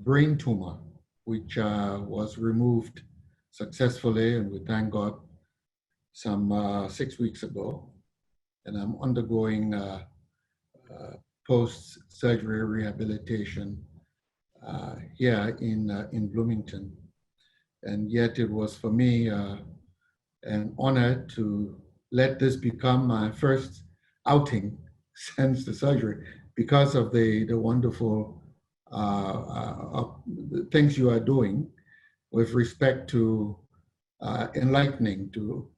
brain tumor, which was removed successfully, and we thank God, some 6 weeks ago. And I'm undergoing post-surgery rehabilitation here in Bloomington. And yet it was for me an honor to let this become my first outing since the surgery, because of the wonderful things you are doing with respect to enlightening, to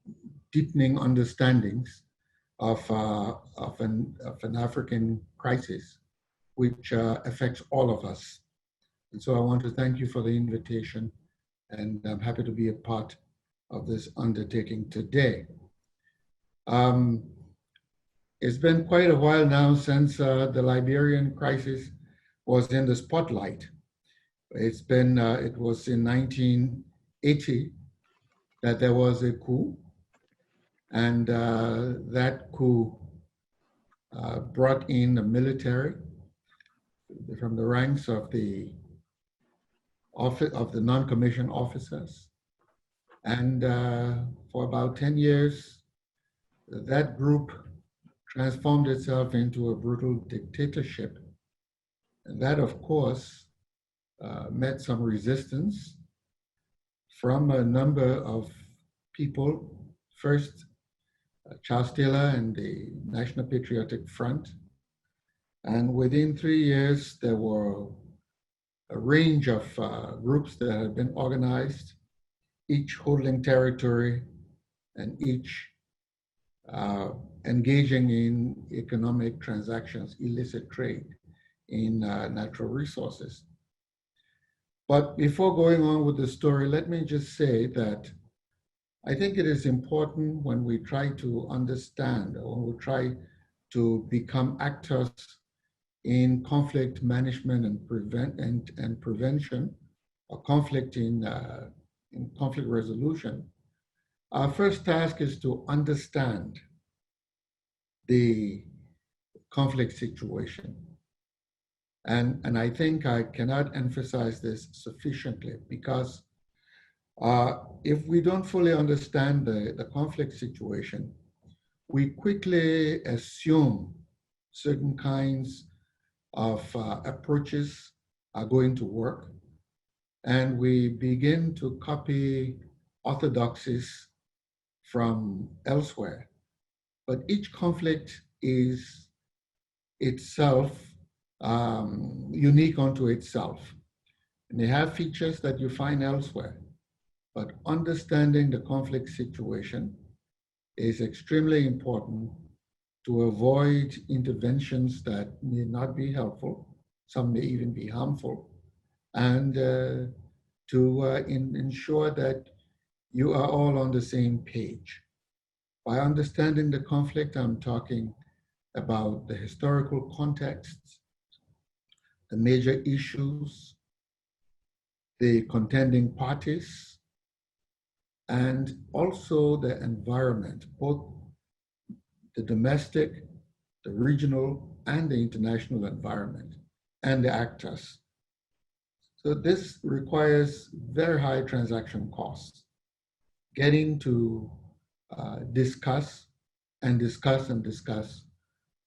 deepening understandings of an African crisis, which affects all of us. And so I want to thank you for the invitation, and I'm happy to be a part of this undertaking today. It's been quite a while now since the Liberian crisis was in the spotlight. It was in 1980 that there was a coup, and that coup brought in the military from the ranks of the non-commissioned officers. And for about 10 years, that group transformed itself into a brutal dictatorship. And that, of course, met some resistance from a number of people. First, Charles Taylor and the National Patriotic Front. And within 3 years, there were a range of groups that had been organized, each holding territory and each engaging in economic transactions, illicit trade in natural resources. But before going on with the story, let me just say that I think it is important, when we try to understand, or when we try to become actors in conflict management and prevention, or conflict in conflict resolution, our first task is to understand the conflict situation. And I think I cannot emphasize this sufficiently, because if we don't fully understand the conflict situation, we quickly assume certain kinds of approaches are going to work, and we begin to copy orthodoxies from elsewhere. But each conflict is itself unique unto itself. And they have features that you find elsewhere. But understanding the conflict situation is extremely important to avoid interventions that may not be helpful, some may even be harmful, and to ensure that you are all on the same page. By understanding the conflict, I'm talking about the historical contexts, the major issues, the contending parties, and also the environment, both the domestic, the regional, and the international environment, and the actors. So this requires very high transaction costs. Getting to discuss and discuss and discuss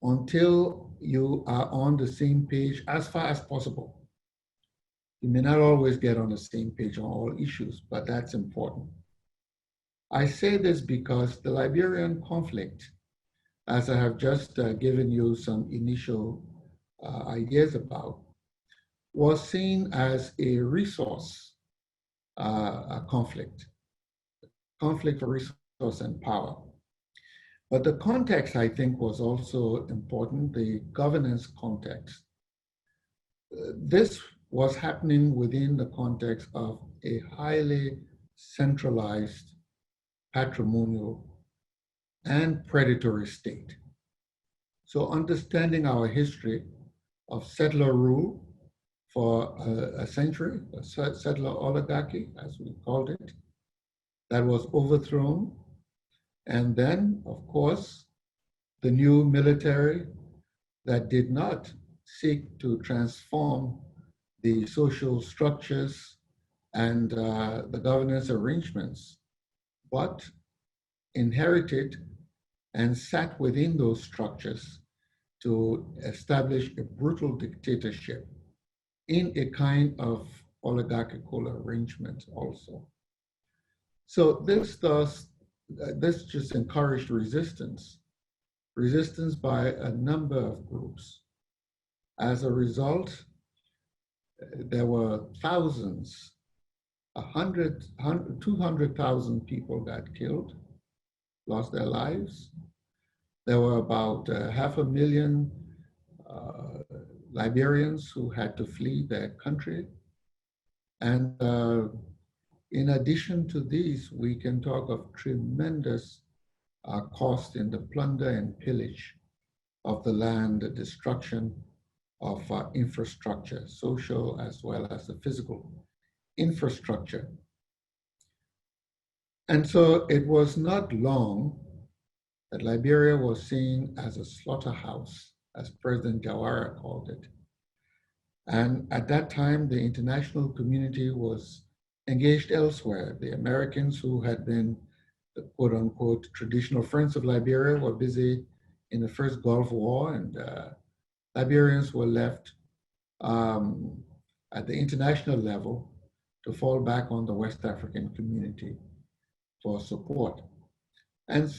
until you are on the same page as far as possible. You may not always get on the same page on all issues, but that's important. I say this because the Liberian conflict, as I have just given you some initial ideas about, was seen as a resource conflict for resource and power. But the context, I think, was also important, the governance context. This was happening within the context of a highly centralized, patrimonial, and predatory state. So understanding our history of settler rule for a century, a settler oligarchy, as we called it, that was overthrown. And then, of course, the new military that did not seek to transform the social structures and the governance arrangements, but inherited and sat within those structures to establish a brutal dictatorship in a kind of oligarchical arrangement also. So this just encouraged resistance by a number of groups. As a result, there were thousands, 200,000 people got killed, lost their lives. There were about 500,000 Liberians who had to flee their country. And in addition to these, we can talk of tremendous cost in the plunder and pillage of the land, the destruction of infrastructure, social as well as the physical infrastructure. And so it was not long that Liberia was seen as a slaughterhouse, as President Jawara called it. And at that time, the international community was engaged elsewhere. The Americans, who had been the quote unquote traditional friends of Liberia, were busy in the first Gulf War, and Liberians were left at the international level to fall back on the West African community for support. And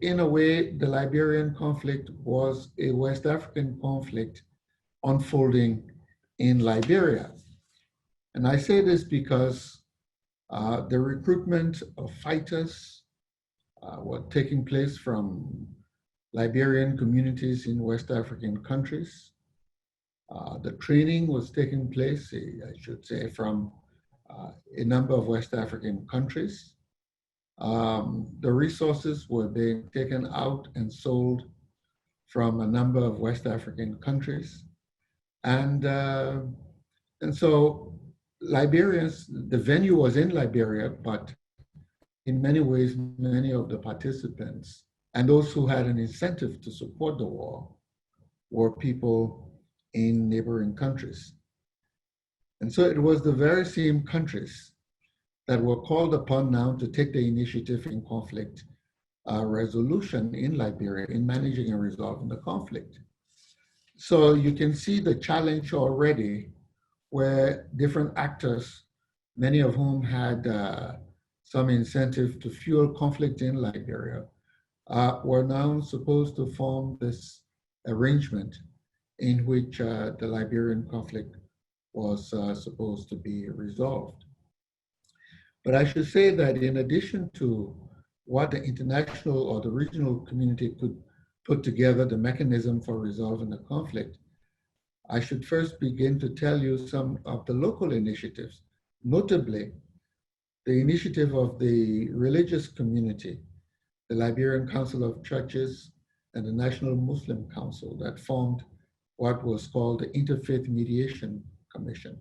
in a way, the Liberian conflict was a West African conflict unfolding in Liberia. And I say this because the recruitment of fighters were taking place from Liberian communities in West African countries. The training was taking place, I should say, from a number of West African countries. The resources were being taken out and sold from a number of West African countries. And so Liberians, the venue was in Liberia, but in many ways, many of the participants and those who had an incentive to support the war were people in neighboring countries. And so it was the very same countries that were called upon now to take the initiative in conflict resolution in Liberia, in managing and resolving the conflict. So you can see the challenge already, where different actors, many of whom had some incentive to fuel conflict in Liberia, were now supposed to form this arrangement in which the Liberian conflict was supposed to be resolved. But I should say that in addition to what the international or the regional community could put together, the mechanism for resolving the conflict, I should first begin to tell you some of the local initiatives, notably the initiative of the religious community, the Liberian Council of Churches and the National Muslim Council, that formed what was called the Interfaith Mediation Commission.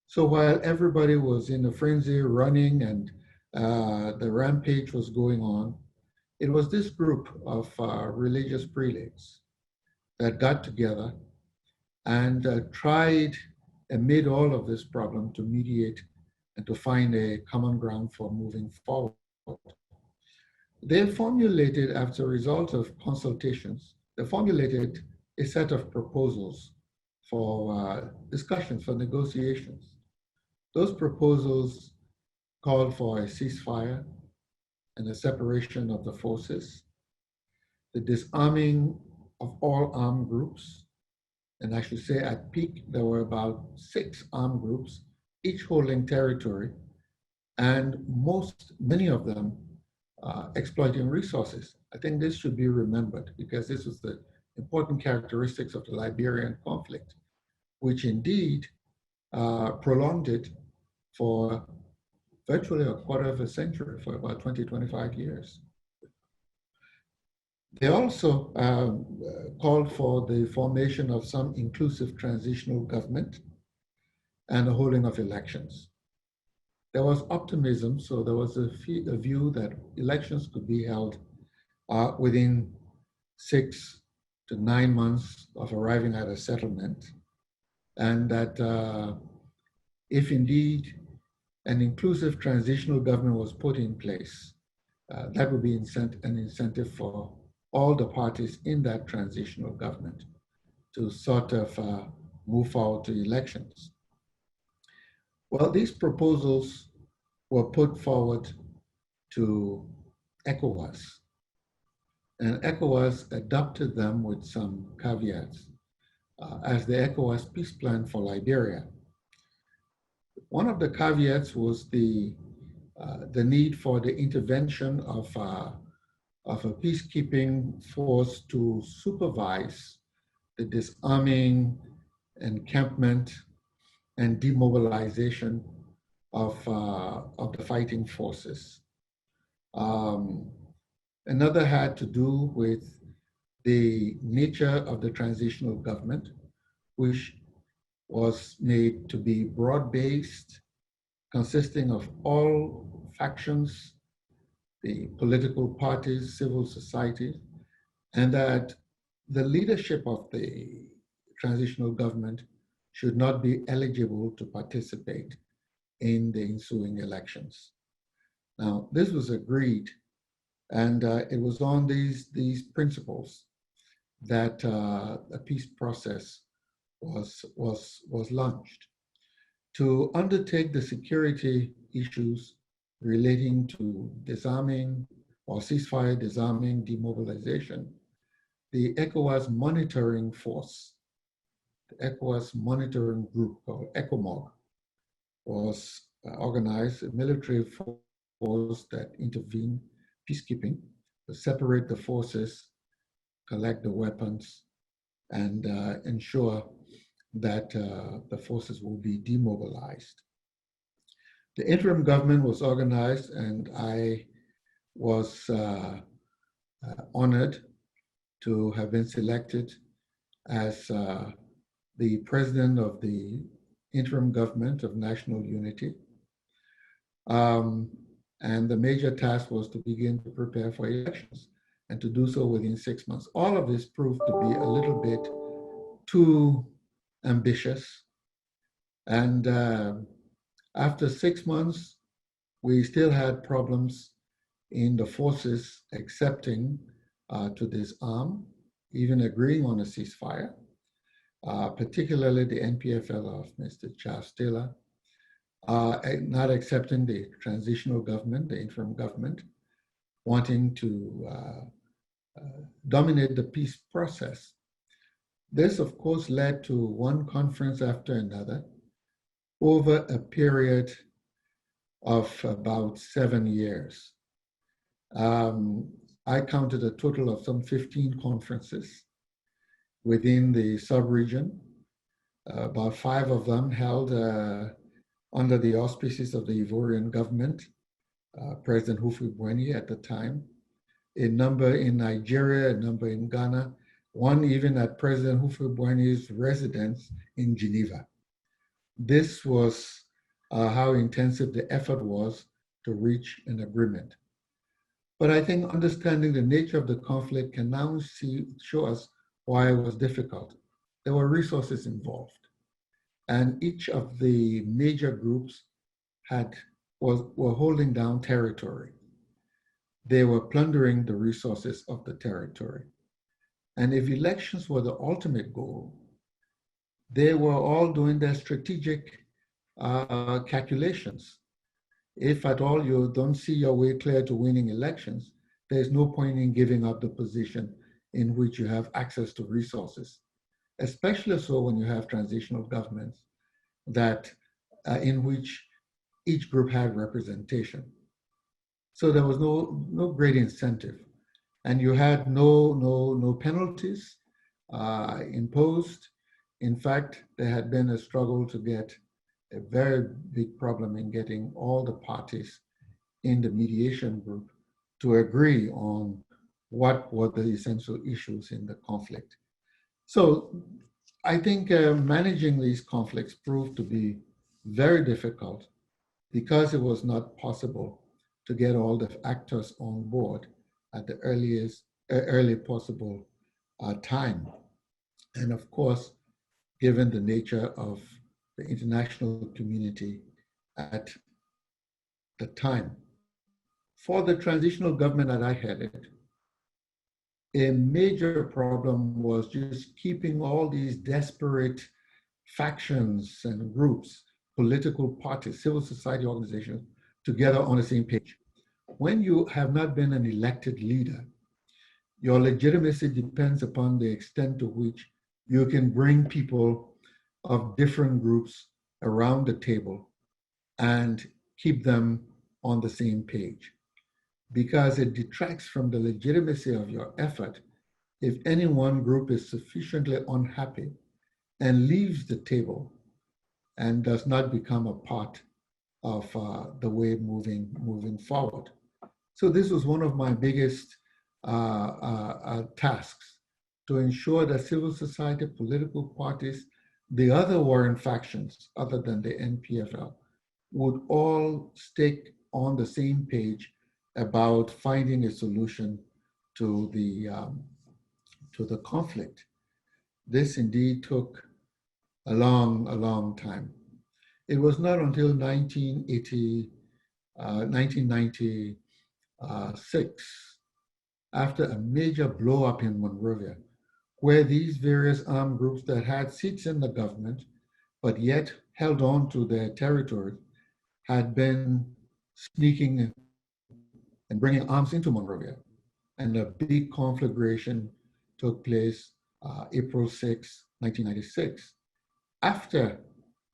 So while everybody was in a frenzy running and the rampage was going on, it was this group of religious prelates that got together and tried, amid all of this problem, to mediate and to find a common ground for moving forward. They formulated, as a result of consultations, they formulated a set of proposals for discussions, for negotiations. Those proposals called for a ceasefire and a separation of the forces, the disarming of all armed groups. And I should say at peak, there were about 6 armed groups, each holding territory, and many of them exploiting resources. I think this should be remembered because this was the important characteristics of the Liberian conflict, which indeed prolonged it for virtually a quarter of a century, for about 20, 25 years. They also called for the formation of some inclusive transitional government and the holding of elections. There was optimism, so there was a view that elections could be held within 6 to 9 months of arriving at a settlement. and that if indeed an inclusive transitional government was put in place, that would be an incentive for all the parties in that transitional government to sort of move forward to elections. Well, these proposals were put forward to ECOWAS, and ECOWAS adopted them with some caveats as the ECOWAS peace plan for Liberia. One of the caveats was the need for the intervention of a peacekeeping force to supervise the disarming, encampment, and demobilization of the fighting forces. Another had to do with the nature of the transitional government, which was made to be broad-based, consisting of all factions, the political parties, civil society, and that the leadership of the transitional government should not be eligible to participate in the ensuing elections. Now, this was agreed, and it was on these principles that a peace process was launched to undertake the security issues relating to disarming or ceasefire, disarming, demobilization. The ECOWAS monitoring force, the ECOWAS monitoring group called ECOMOG, was organized, a military force that intervened peacekeeping to separate the forces, collect the weapons, and ensure that the forces will be demobilized. The interim government was organized, and I was honored to have been selected as the president of the interim government of national unity. And the major task was to begin to prepare for elections and to do so within 6 months. All of this proved to be a little bit too ambitious. And after 6 months, we still had problems in the forces accepting to disarm, even agreeing on a ceasefire, particularly the NPFL of Mr. Charles Taylor, not accepting the transitional government, the interim government, wanting to dominate the peace process. This, of course, led to one conference after another over a period of about 7 years. I counted a total of some 15 conferences within the sub-region, about 5 of them held under the auspices of the Ivorian government, President Houphouët-Boigny at the time, a number in Nigeria, a number in Ghana, one even at President Houphouët-Boigny's residence in Geneva. This was how intensive the effort was to reach an agreement. But I think understanding the nature of the conflict can now show us why it was difficult. There were resources involved, and each of the major groups were holding down territory. They were plundering the resources of the territory. And if elections were the ultimate goal, they were all doing their strategic calculations. If at all you don't see your way clear to winning elections, there's no point in giving up the position in which you have access to resources, especially so when you have transitional governments that in which each group had representation. So there was no great incentive, and you had no penalties imposed. In fact, there had been a struggle to get a very big problem in getting all the parties in the mediation group to agree on what were the essential issues in the conflict. So I think managing these conflicts proved to be very difficult because it was not possible to get all the actors on board at the early possible time. And of course, given the nature of the international community at the time. For the transitional government that I headed, a major problem was just keeping all these desperate factions and groups, political parties, civil society organizations together on the same page. When you have not been an elected leader, your legitimacy depends upon the extent to which you can bring people of different groups around the table and keep them on the same page, because it detracts from the legitimacy of your effort if any one group is sufficiently unhappy and leaves the table and does not become a part of the way moving forward. So this was one of my biggest tasks, to ensure that civil society, political parties, the other warring factions other than the NPFL, would all stick on the same page about finding a solution to the conflict. This indeed took a long time. It was not until 1996, after a major blow up in Monrovia, where these various armed groups that had seats in the government, but yet held on to their territory, had been sneaking and bringing arms into Monrovia. And a big conflagration took place April 6, 1996. After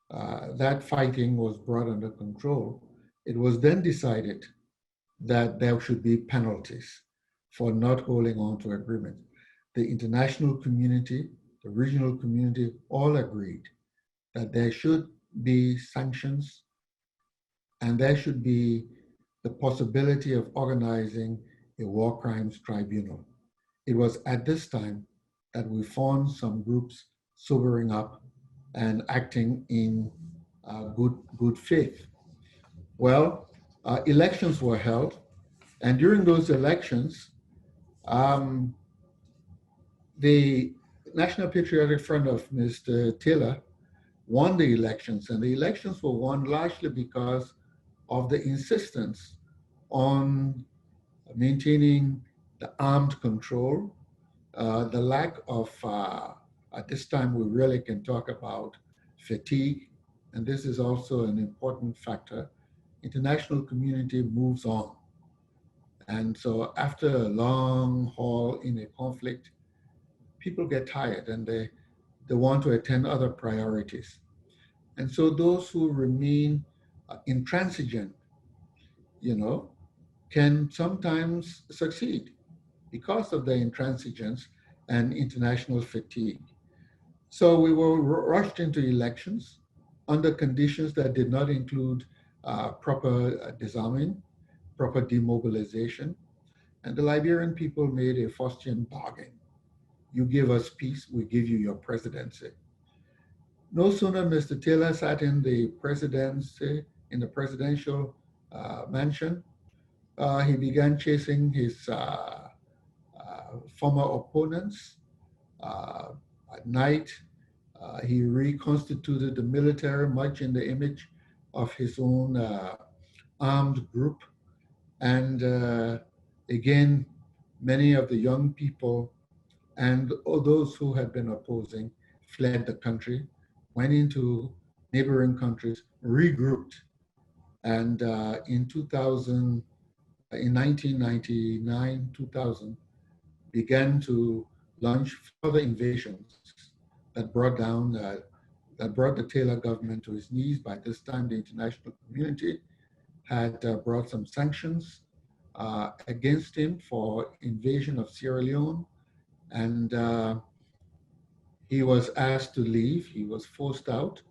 that fighting was brought under control, it was then decided that there should be penalties for not holding on to agreements. The international community, the regional community, all agreed that there should be sanctions and there should be the possibility of organizing a war crimes tribunal. It was at this time that we found some groups sobering up and acting in good faith. Well, elections were held, and during those elections, the National Patriotic Front of Mr. Taylor won the elections, and the elections were won largely because of the insistence on maintaining the armed control, the lack of, at this time we really can talk about fatigue, and this is also an important factor. International community moves on. And so after a long haul in a conflict, people get tired and they want to attend other priorities. And so those who remain intransigent, can sometimes succeed because of their intransigence and international fatigue. So we were rushed into elections under conditions that did not include proper disarming, proper demobilization. And the Liberian people made a Faustian bargain. You give us peace, we give you your presidency. No sooner Mr. Taylor sat in the presidency, in the presidential mansion, he began chasing his former opponents. At night, he reconstituted the military much in the image of his own armed group. And again, many of the young people and all those who had been opposing fled the country, went into neighboring countries, regrouped. And in 1999, 2000, began to launch further invasions that brought the Taylor government to its knees. By this time, the international community had brought some sanctions against him for invasion of Sierra Leone, and he was asked to leave. He was forced out,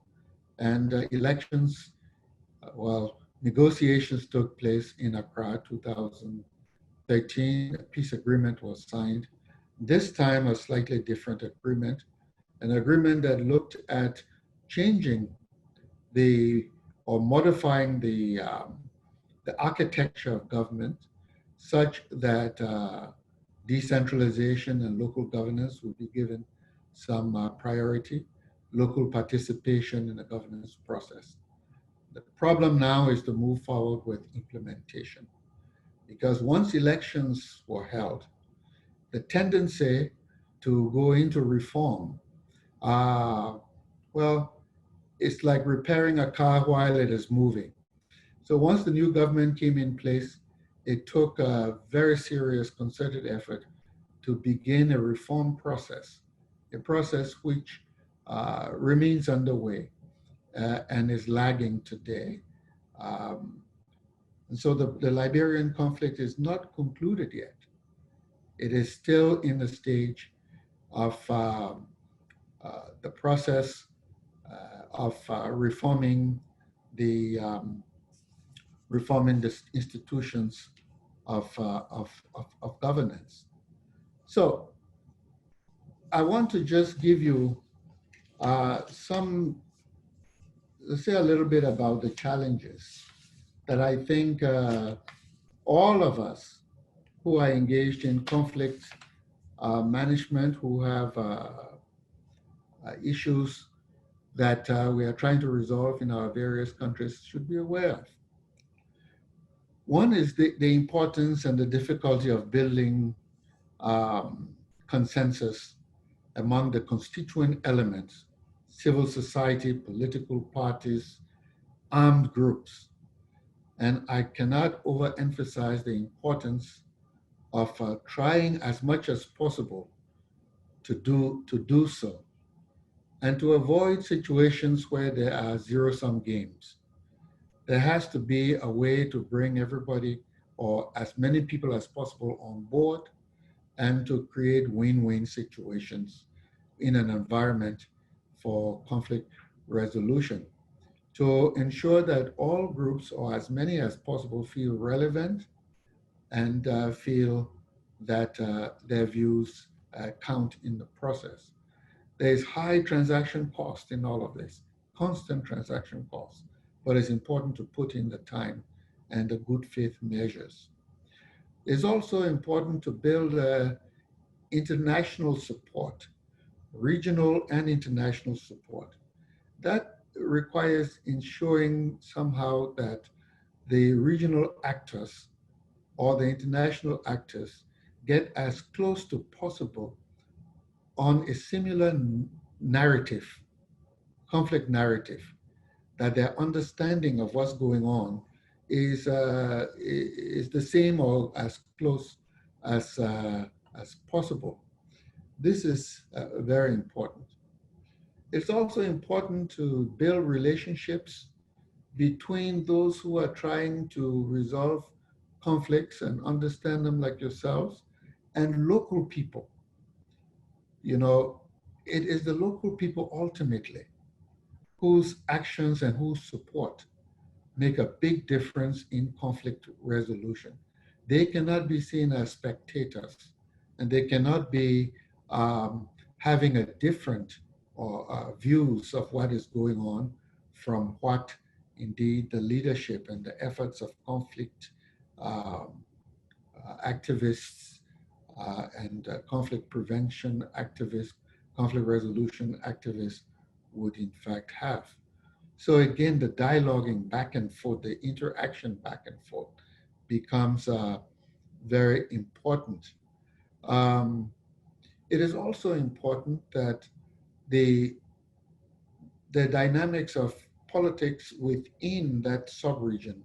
and elections, negotiations took place in Accra, 2013. A peace agreement was signed. This time, a slightly different agreement, an agreement that looked at changing or modifying the architecture of government such that decentralization and local governance would be given some priority. local participation in the governance process. The problem now is to move forward with implementation, because once elections were held, the tendency to go into reform, well, it's like repairing a car while it is moving. So once the new government came in place, it took a very serious concerted effort to begin a reform process, a process which remains underway and is lagging today. And so the Liberian conflict is not concluded yet. It is still in the stage of the process of reforming the institutions of governance. So I want to just give you let's say a little bit about the challenges that I think all of us who are engaged in conflict management, who have issues that we are trying to resolve in our various countries should be aware of. One is the importance and the difficulty of building consensus among the constituent elements, civil society, political parties, armed groups. And I cannot overemphasize the importance of trying as much as possible to do so, and to avoid situations where there are zero-sum games. There has to be a way to bring everybody or as many people as possible on board and to create win-win situations in an environment for conflict resolution, to ensure that all groups or as many as possible feel relevant and feel that their views count in the process. There's high transaction cost in all of this, constant transaction costs, but it's important to put in the time and the good faith measures. It's also important to build international support, regional and international support. That requires ensuring somehow that the regional actors or the international actors get as close to possible on a similar narrative, conflict narrative, that their understanding of what's going on is the same or as close as possible. This is very important. It's also important to build relationships between those who are trying to resolve conflicts and understand them like yourselves and local people. You know, it is the local people ultimately whose actions and whose support make a big difference in conflict resolution. They cannot be seen as spectators, and they cannot be having a different views of what is going on from what indeed the leadership and the efforts of conflict activists and conflict prevention activists, conflict resolution activists would in fact have. So again, the dialoguing back and forth, the interaction back and forth becomes very important. It is also important that the dynamics of politics within that sub-region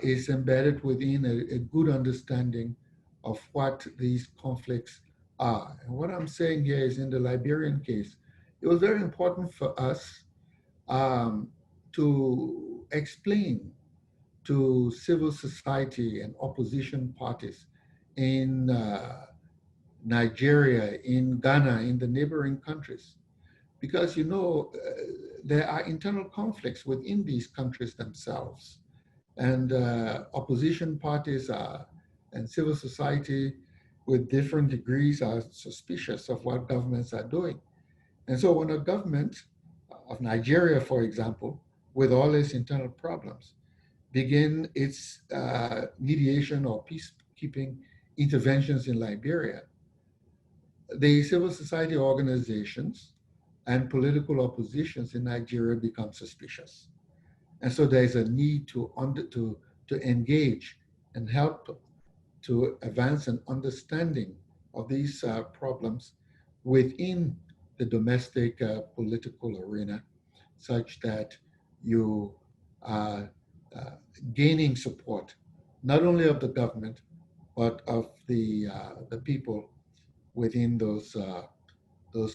is embedded within a good understanding of what these conflicts are. And what I'm saying here is, in the Liberian case, it was very important for us to explain to civil society and opposition parties in Nigeria, in Ghana, in the neighboring countries, because there are internal conflicts within these countries themselves, and opposition parties and civil society with different degrees are suspicious of what governments are doing. And so when a government of Nigeria, for example, with all its internal problems, begin its mediation or peacekeeping interventions in Liberia, the civil society organizations and political oppositions in Nigeria become suspicious. And so there's a need to engage and help to advance an understanding of these problems within the domestic political arena, such that you are gaining support, not only of the government, but of the people within those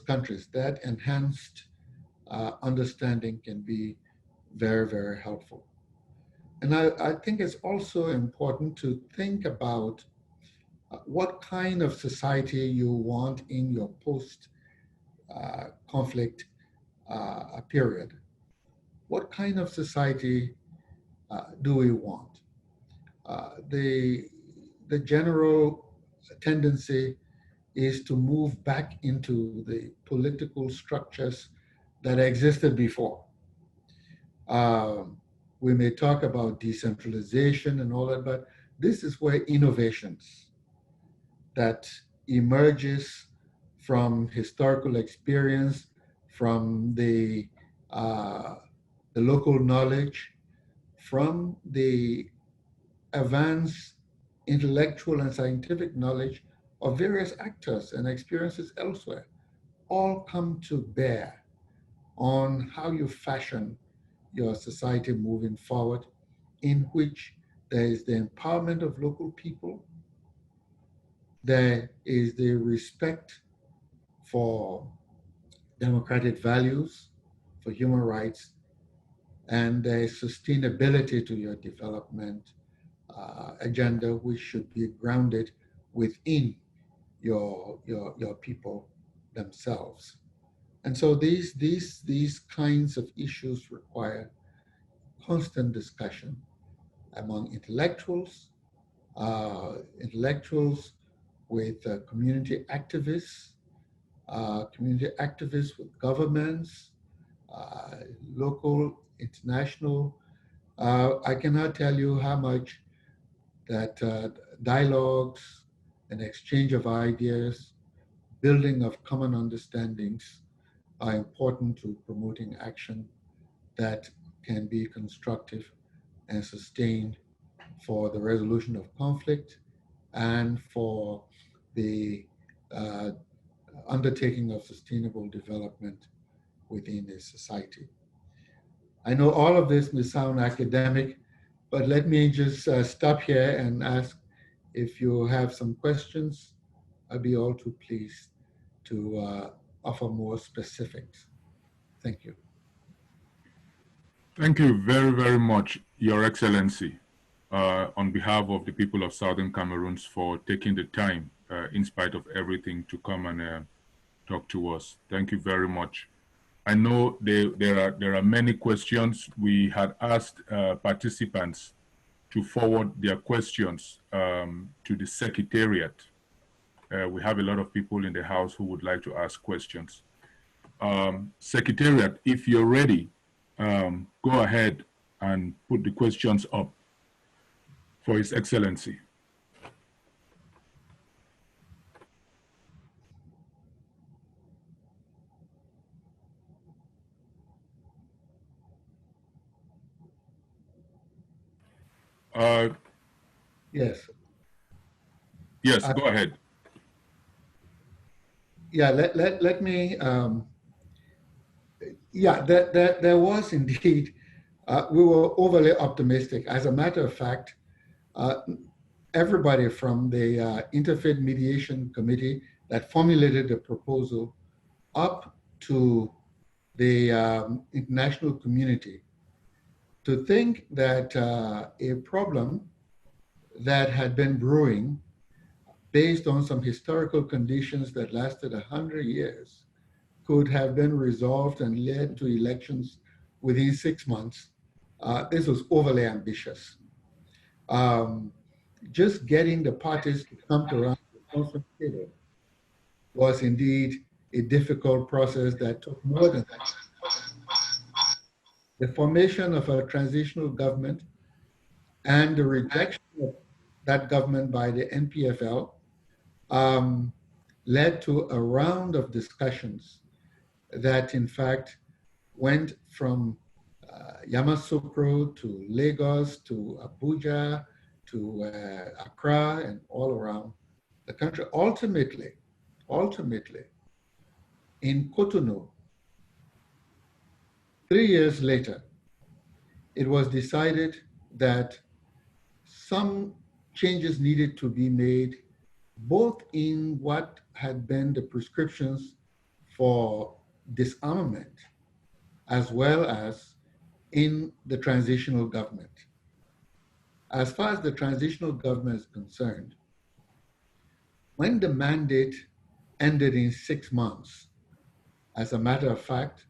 countries. That enhanced understanding can be very, very helpful. And I think it's also important to think about what kind of society you want in your post-conflict period. What kind of society do we want? The general tendency is to move back into the political structures that existed before. We may talk about decentralization and all that, but this is where innovations that emerges from historical experience, from the local knowledge, from the advanced intellectual and scientific knowledge of various actors and experiences elsewhere, all come to bear on how you fashion your society moving forward, in which there is the empowerment of local people, there is the respect for democratic values, for human rights, and there is sustainability to your development agenda, which should be grounded within your people themselves. And so these kinds of issues require constant discussion among intellectuals, with community activists with governments, local, international. I cannot tell you how much that dialogues and exchange of ideas, building of common understandings are important to promoting action that can be constructive and sustained for the resolution of conflict and for the undertaking of sustainable development within a society. I know all of this may sound academic, but let me just stop here and ask if you have some questions. I'd be all too pleased to offer more specifics. Thank you. Thank you very, very much, Your Excellency, on behalf of the people of Southern Cameroons, for taking the time, in spite of everything, to come and talk to us. Thank you very much. I know there are many questions. We had asked participants to forward their questions to the Secretariat. We have a lot of people in the house who would like to ask questions. Secretariat, if you're ready, go ahead and put the questions up for His Excellency. Yes. Yes, go ahead. Yeah, let me, yeah, there was indeed, we were overly optimistic. As a matter of fact, everybody from the Interfaith Mediation Committee that formulated the proposal up to the international community to think that a problem that had been brewing based on some historical conditions that lasted 100 years could have been resolved and led to elections within 6 months. This was overly ambitious. Just getting the parties to come to around the conference table was indeed a difficult process that took more than that. The formation of a transitional government and the rejection of that government by the NPFL led to a round of discussions that in fact went from Yamoussoukro to Lagos to Abuja to Accra and all around the country. Ultimately, in Cotonou, 3 years later, it was decided that some changes needed to be made both in what had been the prescriptions for disarmament as well as in the transitional government. As far as the transitional government is concerned, when the mandate ended in 6 months, as a matter of fact,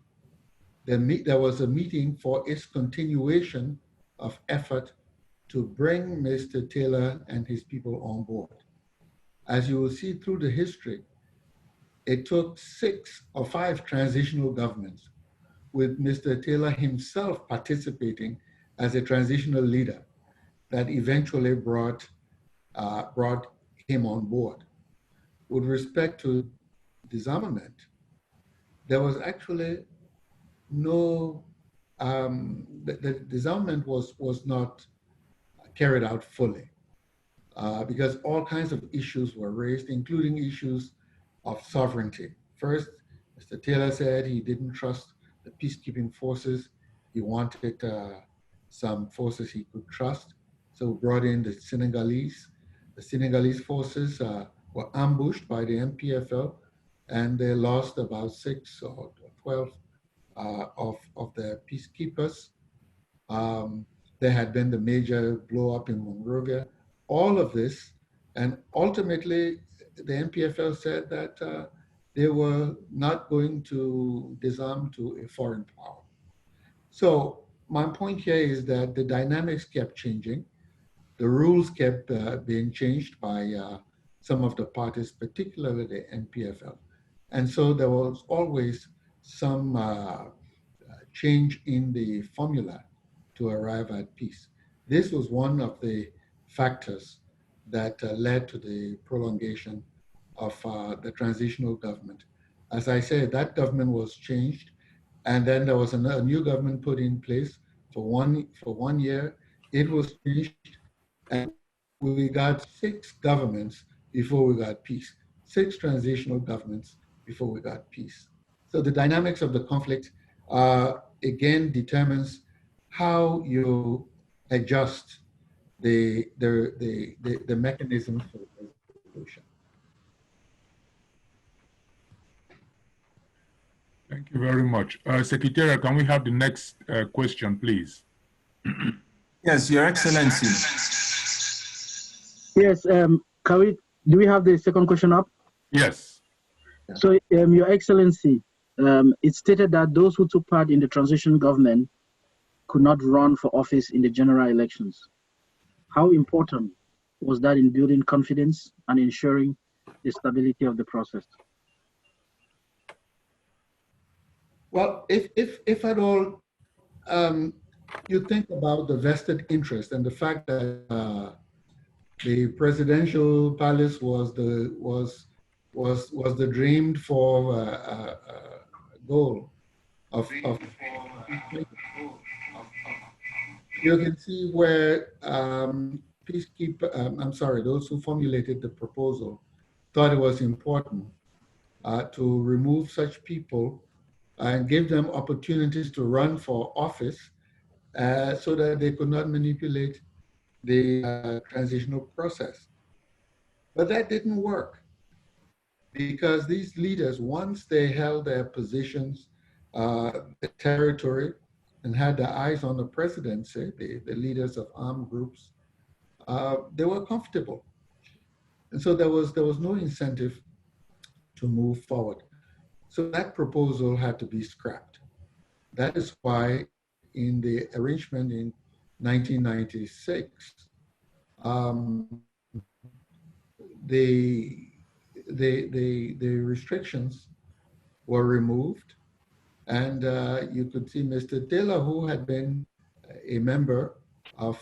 there was a meeting for its continuation of effort to bring Mr. Taylor and his people on board. As you will see through the history, it took 6 or 5 transitional governments with Mr. Taylor himself participating as a transitional leader that eventually brought him on board. With respect to disarmament, there was actually no, the disarmament was not carried out fully because all kinds of issues were raised, including issues of sovereignty. First, Mr. Taylor said he didn't trust the peacekeeping forces. He wanted some forces he could trust. So brought in the Senegalese. The Senegalese forces were ambushed by the MPFL, and they lost about 6 or 12 of their peacekeepers. There had been the major blow up in Monrovia. All of this, and ultimately the MPFL said that they were not going to disarm to a foreign power. So my point here is that the dynamics kept changing. The rules kept being changed by some of the parties, particularly the NPFL. And so there was always some change in the formula to arrive at peace. This was one of the factors that led to the prolongation of the transitional government. As I said, that government was changed, and then there was a new government put in place for one year. It was changed, and we got 6 governments before we got peace. 6 transitional governments before we got peace. So the dynamics of the conflict again determines how you adjust the mechanism for resolution. Thank you very much. Secretary, can we have the next question, please? Yes, Your Excellency. Yes, do we have the second question up? Yes. So, Your Excellency, it stated that those who took part in the transition government could not run for office in the general elections. How important was that in building confidence and ensuring the stability of the process? Well, if at all, you think about the vested interest and the fact that the presidential palace was the dreamed for goal of you can see where those who formulated the proposal thought it was important to remove such people and give them opportunities to run for office so that they could not manipulate the transitional process. But that didn't work because these leaders, once they held their positions, the territory, and had their eyes on the presidency, the leaders of armed groups, they were comfortable. And so there was no incentive to move forward. So that proposal had to be scrapped. That is why in the arrangement in 1996, the restrictions were removed, and you could see Mr. Taylor, who had been a member of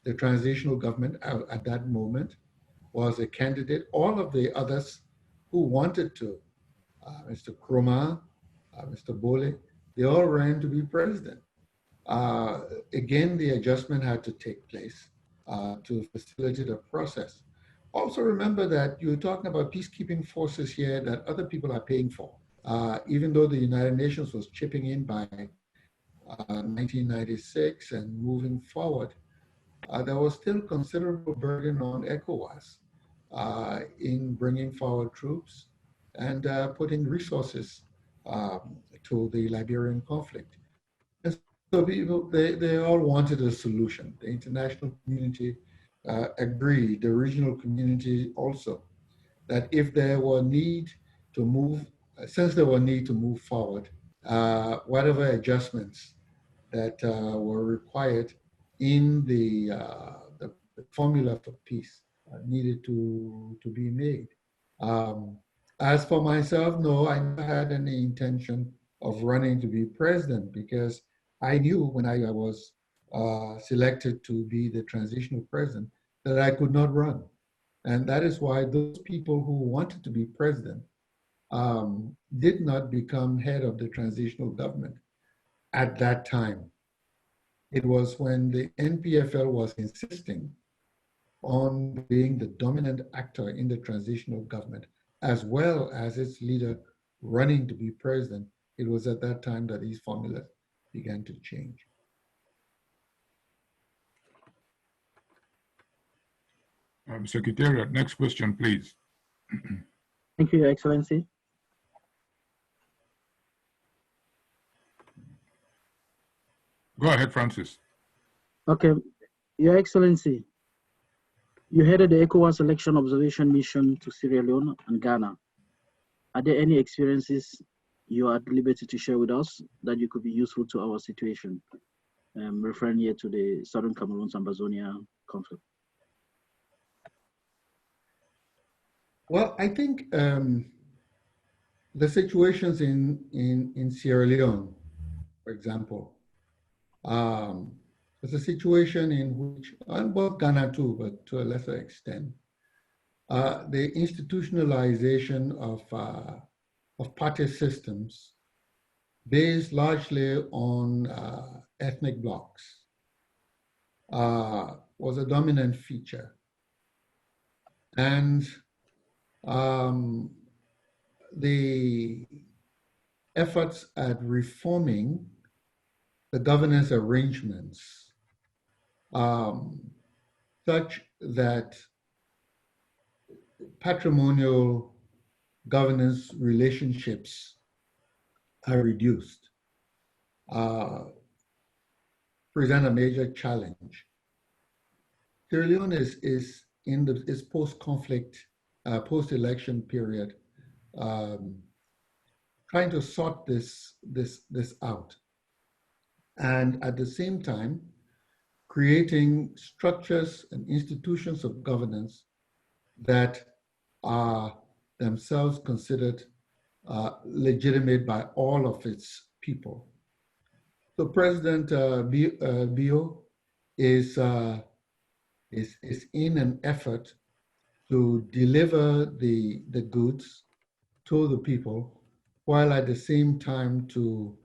the transitional government at that moment, was a candidate. All of the others who wanted to, Mr. Kroma, Mr. Bole, they all ran to be president. Again, the adjustment had to take place to facilitate the process. Also remember that you're talking about peacekeeping forces here that other people are paying for. Even though the United Nations was chipping in by 1996 and moving forward, there was still considerable burden on ECOWAS in bringing forward troops and putting resources to the Liberian conflict. And so people, they all wanted a solution. The international community agreed, the regional community also, that if there were need to move, since there were need to move forward, whatever adjustments that were required in the formula for peace needed to be made. As for myself, no, I never had any intention of running to be president because I knew when I was selected to be the transitional president that I could not run. And that is why those people who wanted to be president did not become head of the transitional government at that time. It was when the NPFL was insisting on being the dominant actor in the transitional government, as well as its leader running to be president. It was at that time that these formulas began to change. Secretariat, next question, please. Thank you, Your Excellency. Go ahead, Francis. Okay, Your Excellency, you headed the ECOWAS election observation mission to Sierra Leone and Ghana. Are there any experiences you are at liberty to share with us that you could be useful to our situation? Referring here to the Southern Cameroons Ambazonia conflict. Well, I think the situations in Sierra Leone, for example, there's a situation in which, and both Ghana too, but to a lesser extent, the institutionalization of party systems based largely on ethnic blocs was a dominant feature. And the efforts at reforming the governance arrangements such that patrimonial governance relationships are reduced present a major challenge. Sierra Leone is in its post-conflict, post-election period, trying to sort this out, and at the same time creating structures and institutions of governance that are themselves considered legitimate by all of its people. So President Bio is in an effort to deliver the goods to the people, while at the same time to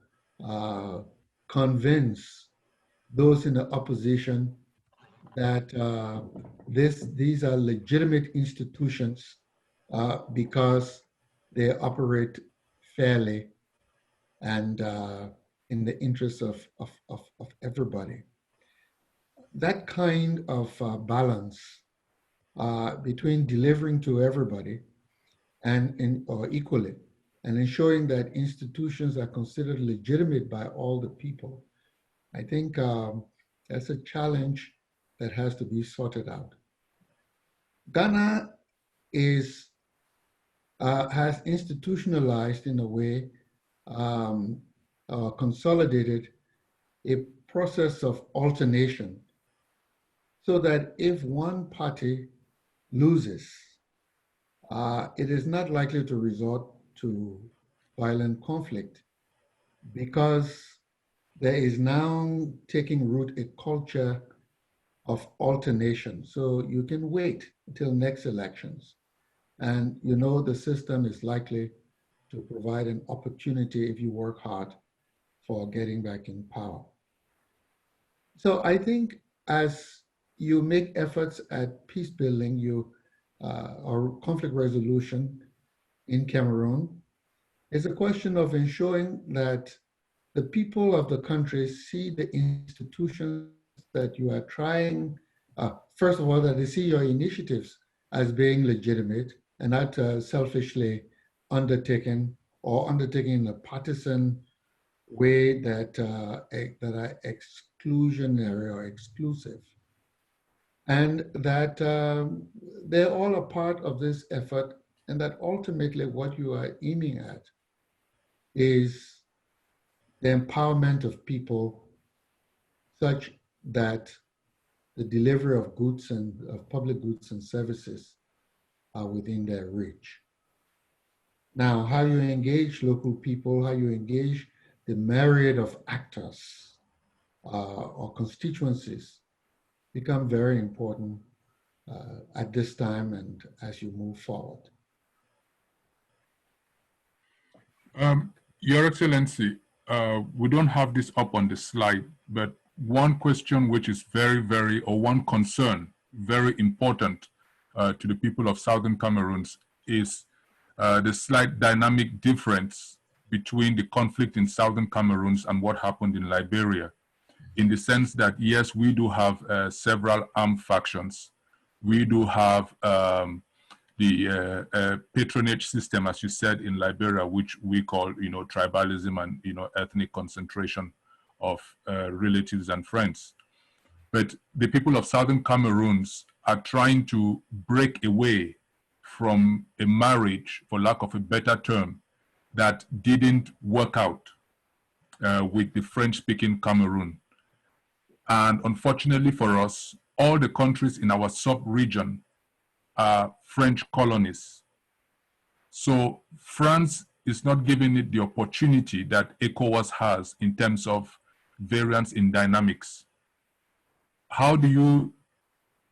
convince those in the opposition that these are legitimate institutions because they operate fairly and in the interests of everybody. That kind of balance between delivering to everybody or equally, and ensuring that institutions are considered legitimate by all the people, I think that's a challenge that has to be sorted out. Ghana has institutionalized in a way, consolidated a process of alternation, so that if one party loses, it is not likely to resort to violent conflict, because there is now taking root a culture of alternation. So you can wait until next elections And you know the system is likely to provide an opportunity if you work hard for getting back in power. So I think as you make efforts at peace building, or conflict resolution in Cameroon, it's a question of ensuring that the people of the country see the institutions that you are trying, first of all, that they see your initiatives as being legitimate and not selfishly undertaken or undertaken in a partisan way that are exclusionary or exclusive. And that they're all a part of this effort, and that ultimately what you are aiming at is the empowerment of people such that the delivery of goods and of public goods and services are within their reach. Now, how you engage local people, how you engage the myriad of actors or constituencies become very important at this time and as you move forward. Your Excellency, we don't have this up on the slide, but one question which is one concern very important to the people of Southern Cameroons is the slight dynamic difference between the conflict in Southern Cameroons and what happened in Liberia, in the sense that, yes, we do have several armed factions. We do have the patronage system, as you said, in Liberia, which we call, tribalism and, ethnic concentration of relatives and friends. But the people of Southern Cameroons are trying to break away from a marriage, for lack of a better term, that didn't work out with the French-speaking Cameroon. And unfortunately for us, all the countries in our sub-region are French colonies. So France is not giving it the opportunity that ECOWAS has in terms of variance in dynamics. How do you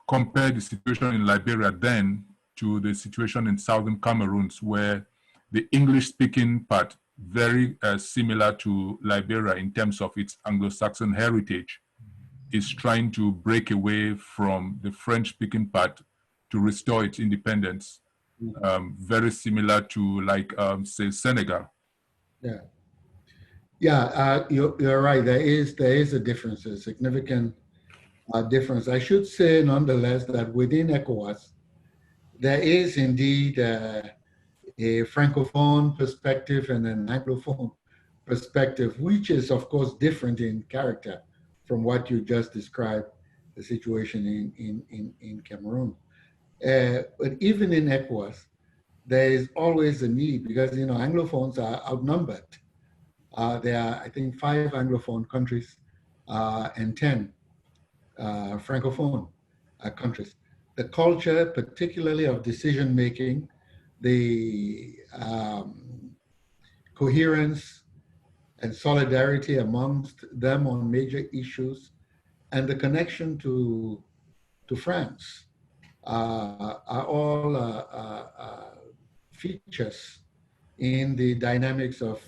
compare the situation in Liberia then to the situation in Southern Cameroons, where the English-speaking part, very similar to Liberia in terms of its Anglo-Saxon heritage, is trying to break away from the French-speaking part to restore its independence, very similar to, like, say, Senegal? You're right. There is a difference, a significant difference. I should say, nonetheless, that within ECOWAS, there is indeed a Francophone perspective and an Anglophone perspective, which is, of course, different in character from what you just described, the situation in Cameroon. But even in ECOWAS, there is always a need, because Anglophones are outnumbered. There are, I think, 5 Anglophone countries and 10 Francophone countries. The culture, particularly of decision making, the coherence and solidarity amongst them on major issues, and the connection to France are all features in the dynamics of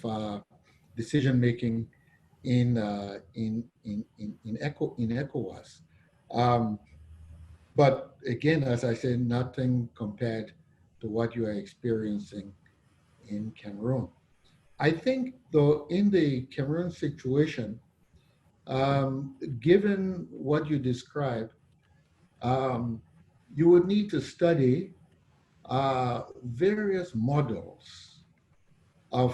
decision making in ECOWAS. But again, as I said, nothing compared to what you are experiencing in Cameroon. I think, though, in the Cameroon situation, given what you described, you would need to study various models of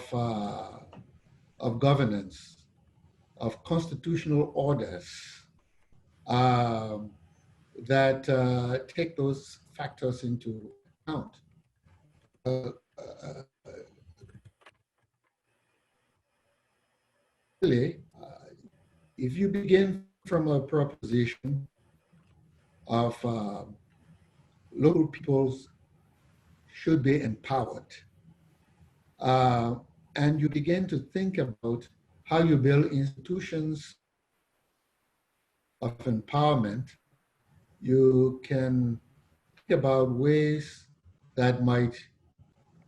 governance, of constitutional orders that take those factors into account. Really, if you begin from a proposition of local peoples should be empowered, and you begin to think about how you build institutions of empowerment, you can think about ways that might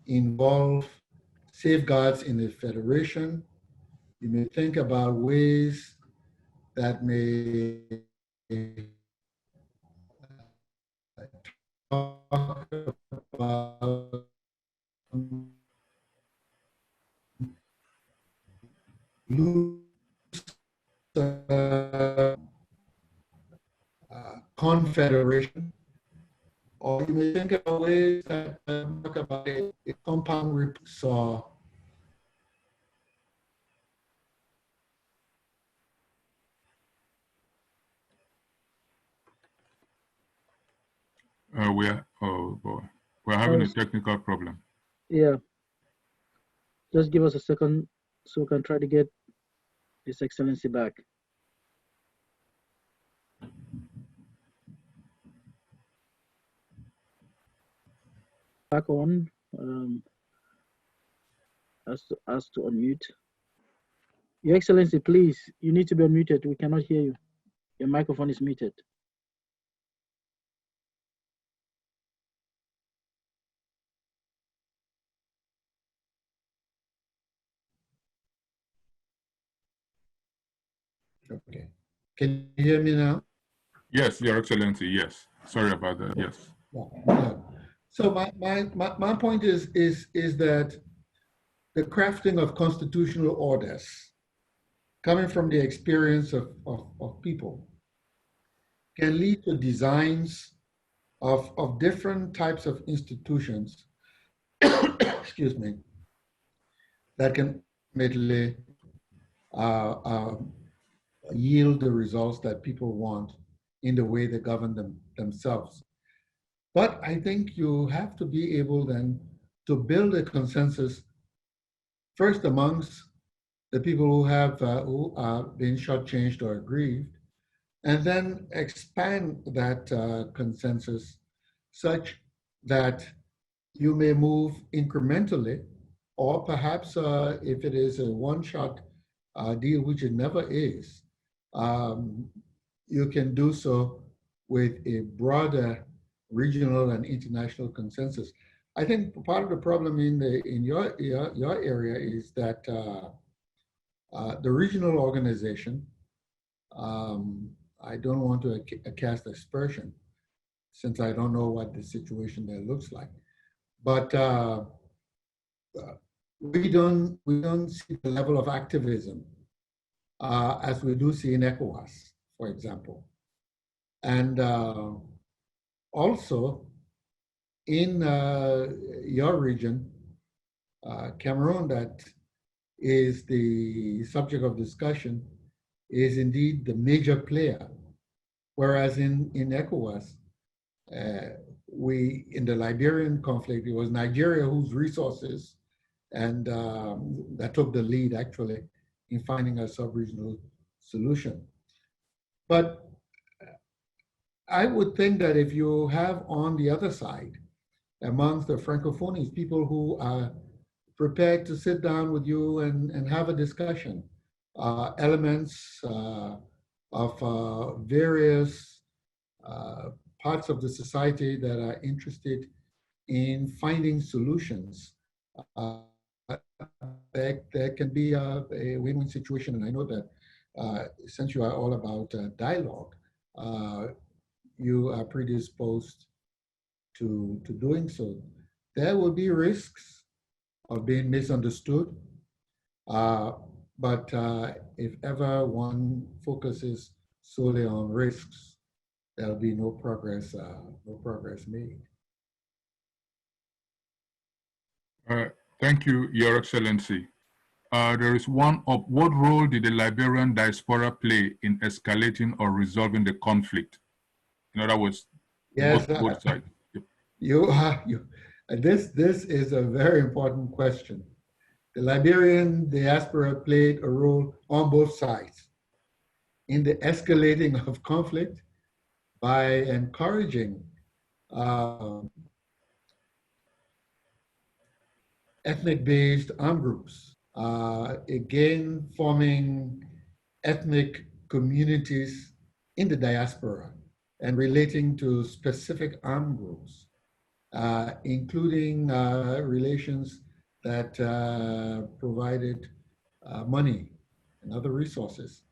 involve safeguards in the federation. You may think about ways that may talk about loose confederation, or you may think about ways that talk about a compound repair. Oh boy, we're having a technical problem. Yeah, just give us a second so we can try to get His Excellency back. Back on. Ask to unmute. Your Excellency, please, you need to be unmuted. We cannot hear you. Your microphone is muted. Okay. Can you hear me now? Yes, Your Excellency, yes. Sorry about that, yes. Yeah. So my point is that the crafting of constitutional orders, coming from the experience of people, can lead to designs of different types of institutions, excuse me, that can ultimately yield the results that people want in the way they govern themselves. But I think you have to be able then to build a consensus first amongst the people who are being shortchanged or aggrieved, and then expand that consensus such that you may move incrementally, or perhaps if it is a one-shot deal, which it never is, you can do so with a broader regional and international consensus. I think part of the problem in your area is that the regional organization, I don't want to cast aspersion since I don't know what the situation there looks like, but we don't see the level of activism as we do see in ECOWAS, for example, and also in your region, Cameroon, that is the subject of discussion, is indeed the major player. Whereas in ECOWAS, in the Liberian conflict, it was Nigeria whose resources and that took the lead actually in finding a sub-regional solution. But I would think that if you have on the other side, amongst the Francophonies, people who are prepared to sit down with you and have a discussion, elements of various parts of the society that are interested in finding solutions, there can be a win-win situation. And I know that since you are all about dialogue, you are predisposed to doing so. There will be risks of being misunderstood, but if ever one focuses solely on risks, there'll be no progress made. Thank you, Your Excellency. There is one up. What role did the Liberian diaspora play in escalating or resolving the conflict? In other words, yes, both sides. This is a very important question. The Liberian diaspora played a role on both sides in the escalating of conflict by encouraging ethnic-based armed groups, again forming ethnic communities in the diaspora and relating to specific armed groups. including relations that provided money and other resources.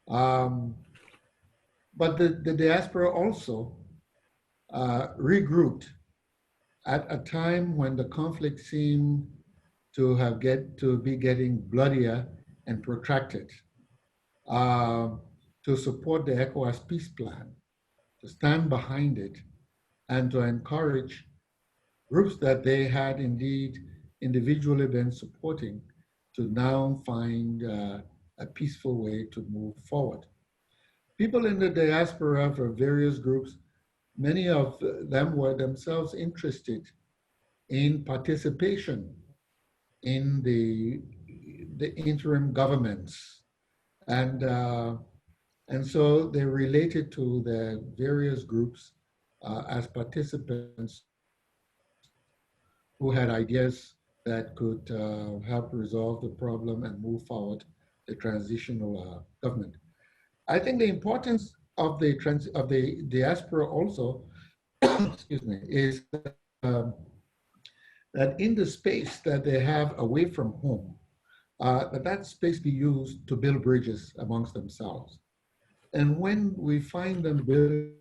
But the diaspora also regrouped at a time when the conflict seemed to be getting bloodier and protracted, to support the ECOWAS peace plan, to stand behind it, and to encourage groups that they had indeed individually been supporting to now find a peaceful way to move forward. People in the diaspora from various groups, many of them were themselves interested in participation in the interim governments. And so they related to the various groups as participants who had ideas that could help resolve the problem and move forward the transitional government. I think the importance of the diaspora also, excuse me, is that in the space that they have away from home, that space be used to build bridges amongst themselves. And when we find them building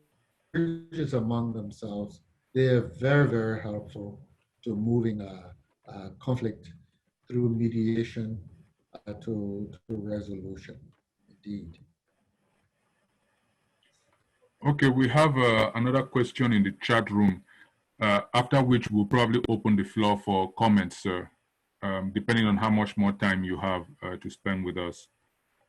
bridges among themselves, they are very, very helpful to moving a conflict through mediation to resolution, indeed. Okay, we have another question in the chat room, after which we'll probably open the floor for comments, sir, depending on how much more time you have to spend with us.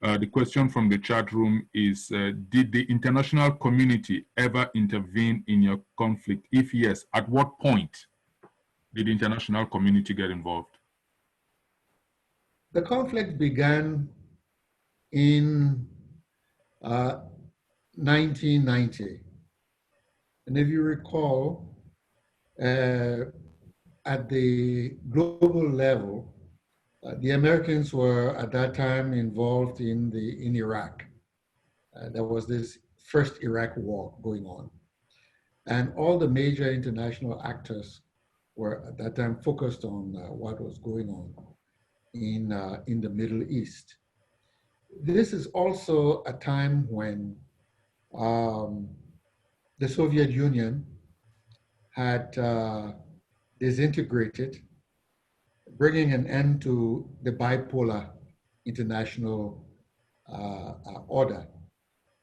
The question from the chat room is, did the international community ever intervene in your conflict? If yes, at what point did the international community get involved? The conflict began in 1990. And if you recall, at the global level, the Americans were at that time involved in Iraq. There was this first Iraq war going on. And all the major international actors were at that time focused on what was going on in the Middle East. This is also a time when the Soviet Union had disintegrated, bringing an end to the bipolar international order.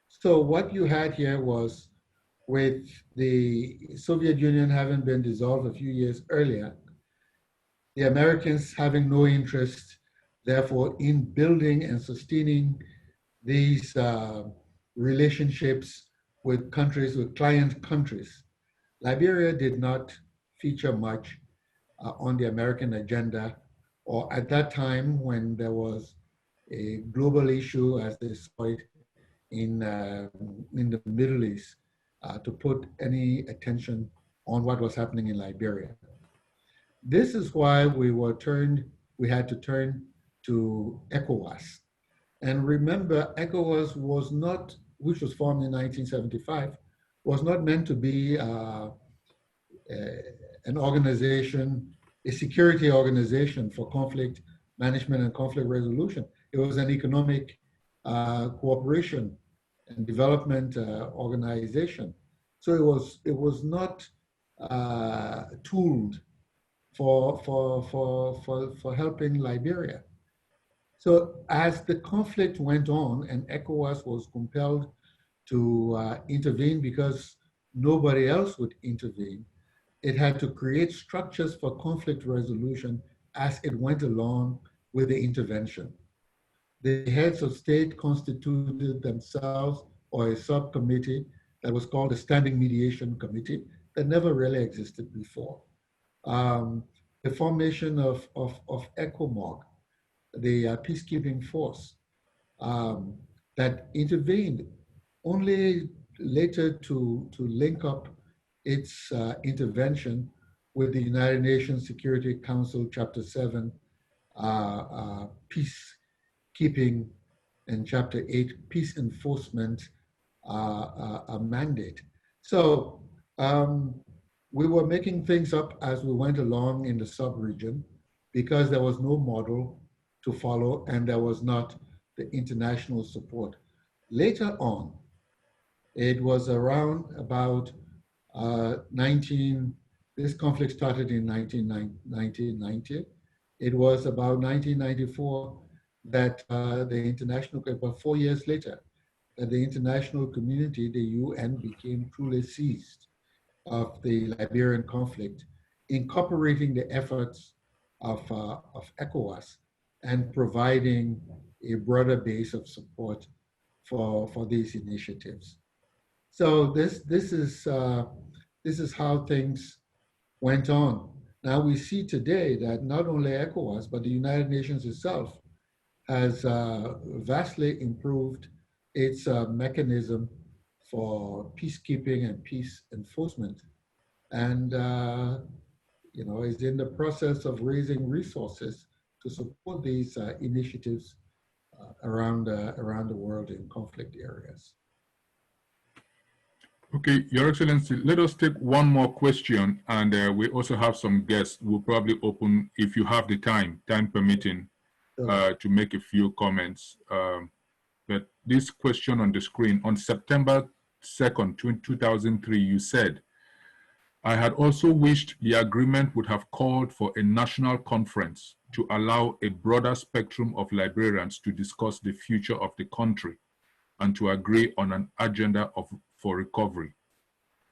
So what you had here was, with the Soviet Union having been dissolved a few years earlier, the Americans having no interest, therefore, in building and sustaining these relationships with countries, with client countries. Liberia did not feature much on the American agenda, or at that time when there was a global issue, as they saw it in the Middle East, to put any attention on what was happening in Liberia. This is why we had to turn to ECOWAS. And remember, ECOWAS was not, which was formed in 1975, was not meant to be an organization, a security organization for conflict management and conflict resolution. It was an economic cooperation and development organization. So it was not tooled for helping Liberia. So as the conflict went on and ECOWAS was compelled to intervene because nobody else would intervene, it had to create structures for conflict resolution as it went along with the intervention. The heads of state constituted themselves or a subcommittee that was called the Standing Mediation Committee that never really existed before. The formation of ECOMOG, the peacekeeping force that intervened only later to link up its intervention with the United Nations Security Council Chapter 7 peacekeeping and Chapter 8 peace enforcement mandate. So we were making things up as we went along in the sub-region because there was no model to follow and there was not the international support. Later on, it was around about this conflict started in 1990. It was about 1994 that the international, about 4 years later, that the international community, the UN, became truly seized of the Liberian conflict, incorporating the efforts of ECOWAS and providing a broader base of support for these initiatives. So this is how things went on. Now we see today that not only ECOWAS, but the United Nations itself has vastly improved its mechanism for peacekeeping and peace enforcement, and is in the process of raising resources to support these initiatives around the world in conflict areas. Okay, Your Excellency, let us take one more question, and we also have some guests. We'll probably open, if you have the time permitting, to make a few comments. But this question on the screen, on September 2nd, 2003, you said, I had also wished the agreement would have called for a national conference to allow a broader spectrum of Liberians to discuss the future of the country and to agree on an agenda for recovery.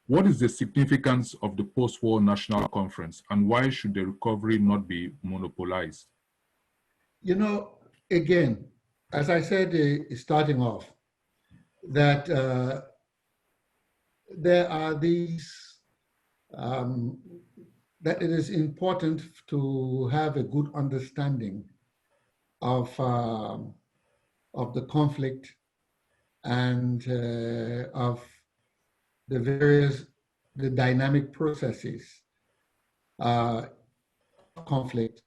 What is the significance of the post-war national conference, and why should the recovery not be monopolized? You know, again, as I said, starting off, that there are these, that it is important to have a good understanding of the conflict and of the dynamic processes of conflict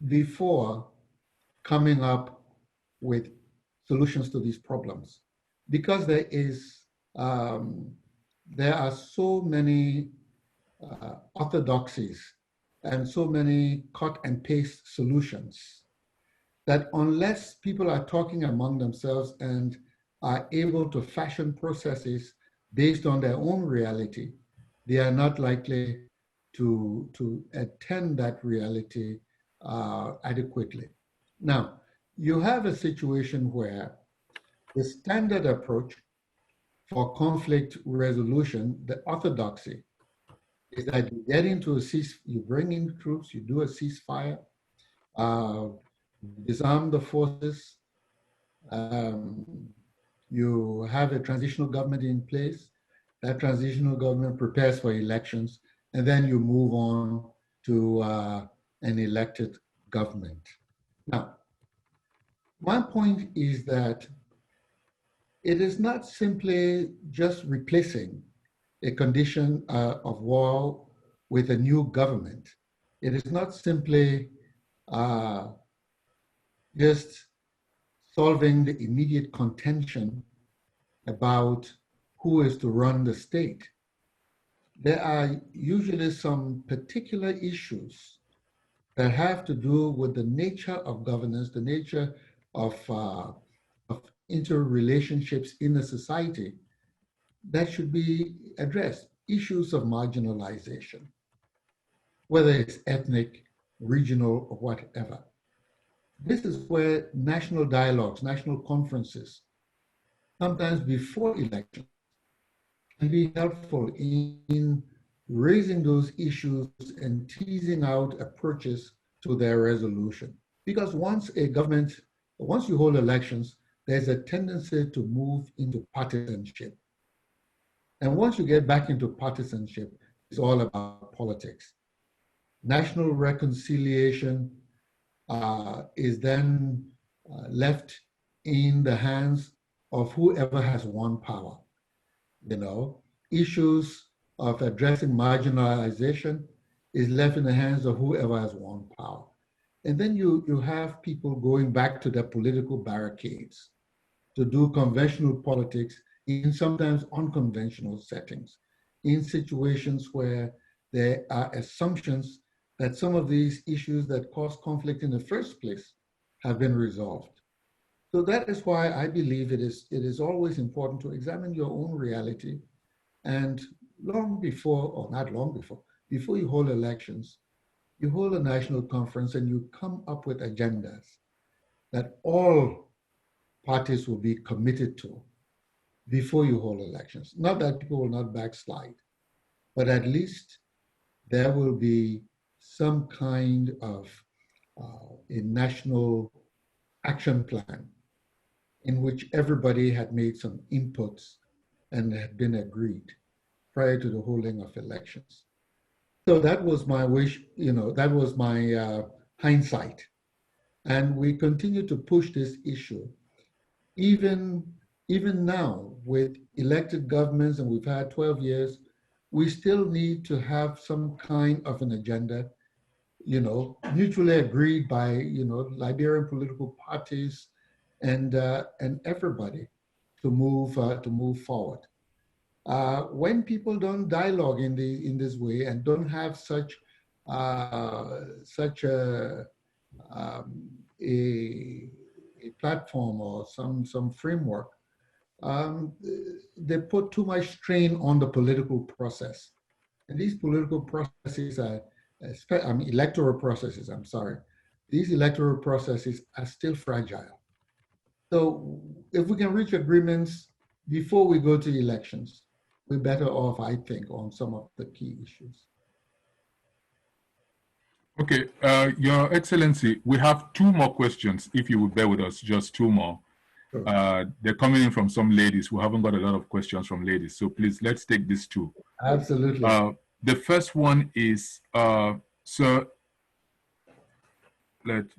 before coming up with solutions to these problems. Because there are so many orthodoxies and so many cut and paste solutions that unless people are talking among themselves and are able to fashion processes based on their own reality, they are not likely to attend that reality adequately. Now, you have a situation where the standard approach for conflict resolution, the orthodoxy, is that you get into you bring in troops, you do a ceasefire, disarm the forces, you have a transitional government in place, that transitional government prepares for elections, and then you move on to an elected government. Now, my point is that it is not simply just replacing a condition of war with a new government. It is not simply just solving the immediate contention about who is to run the state. There are usually some particular issues that have to do with the nature of governance, the nature of interrelationships in a society that should be addressed. Issues of marginalization, whether it's ethnic, regional, or whatever. This is where national dialogues, national conferences, sometimes before elections, can be helpful in raising those issues and teasing out approaches to their resolution. Because once you hold elections, there's a tendency to move into partisanship. And once you get back into partisanship, it's all about politics. National reconciliation is then left in the hands of whoever has won power. You know, issues of addressing marginalization is left in the hands of whoever has won power. And then you have people going back to their political barricades to do conventional politics in sometimes unconventional settings, in situations where there are assumptions that some of these issues that cause conflict in the first place have been resolved. So that is why I believe it is always important to examine your own reality, and long before, or not long before you hold elections, you hold a national conference and you come up with agendas that all parties will be committed to before you hold elections. Not that people will not backslide, but at least there will be some kind of a national action plan in which everybody had made some inputs and had been agreed prior to the holding of elections. So that was my wish, that was my hindsight. And we continue to push this issue, even now with elected governments, and we've had 12 years, we still need to have some kind of an agenda, mutually agreed by, Liberian political parties and everybody to move forward. When people don't dialogue in this way and don't have such a platform or some framework, they put too much strain on the political process. And these political processes are, electoral processes, I'm sorry. These electoral processes are still fragile. So if we can reach agreements before we go to elections, we're better off, I think, on some of the key issues. Okay, Your Excellency, we have two more questions, if you would bear with us, just two more. Sure. They're coming in from some ladies who haven't got a lot of questions from ladies. So please, let's take these two. Absolutely. The first one is, sir,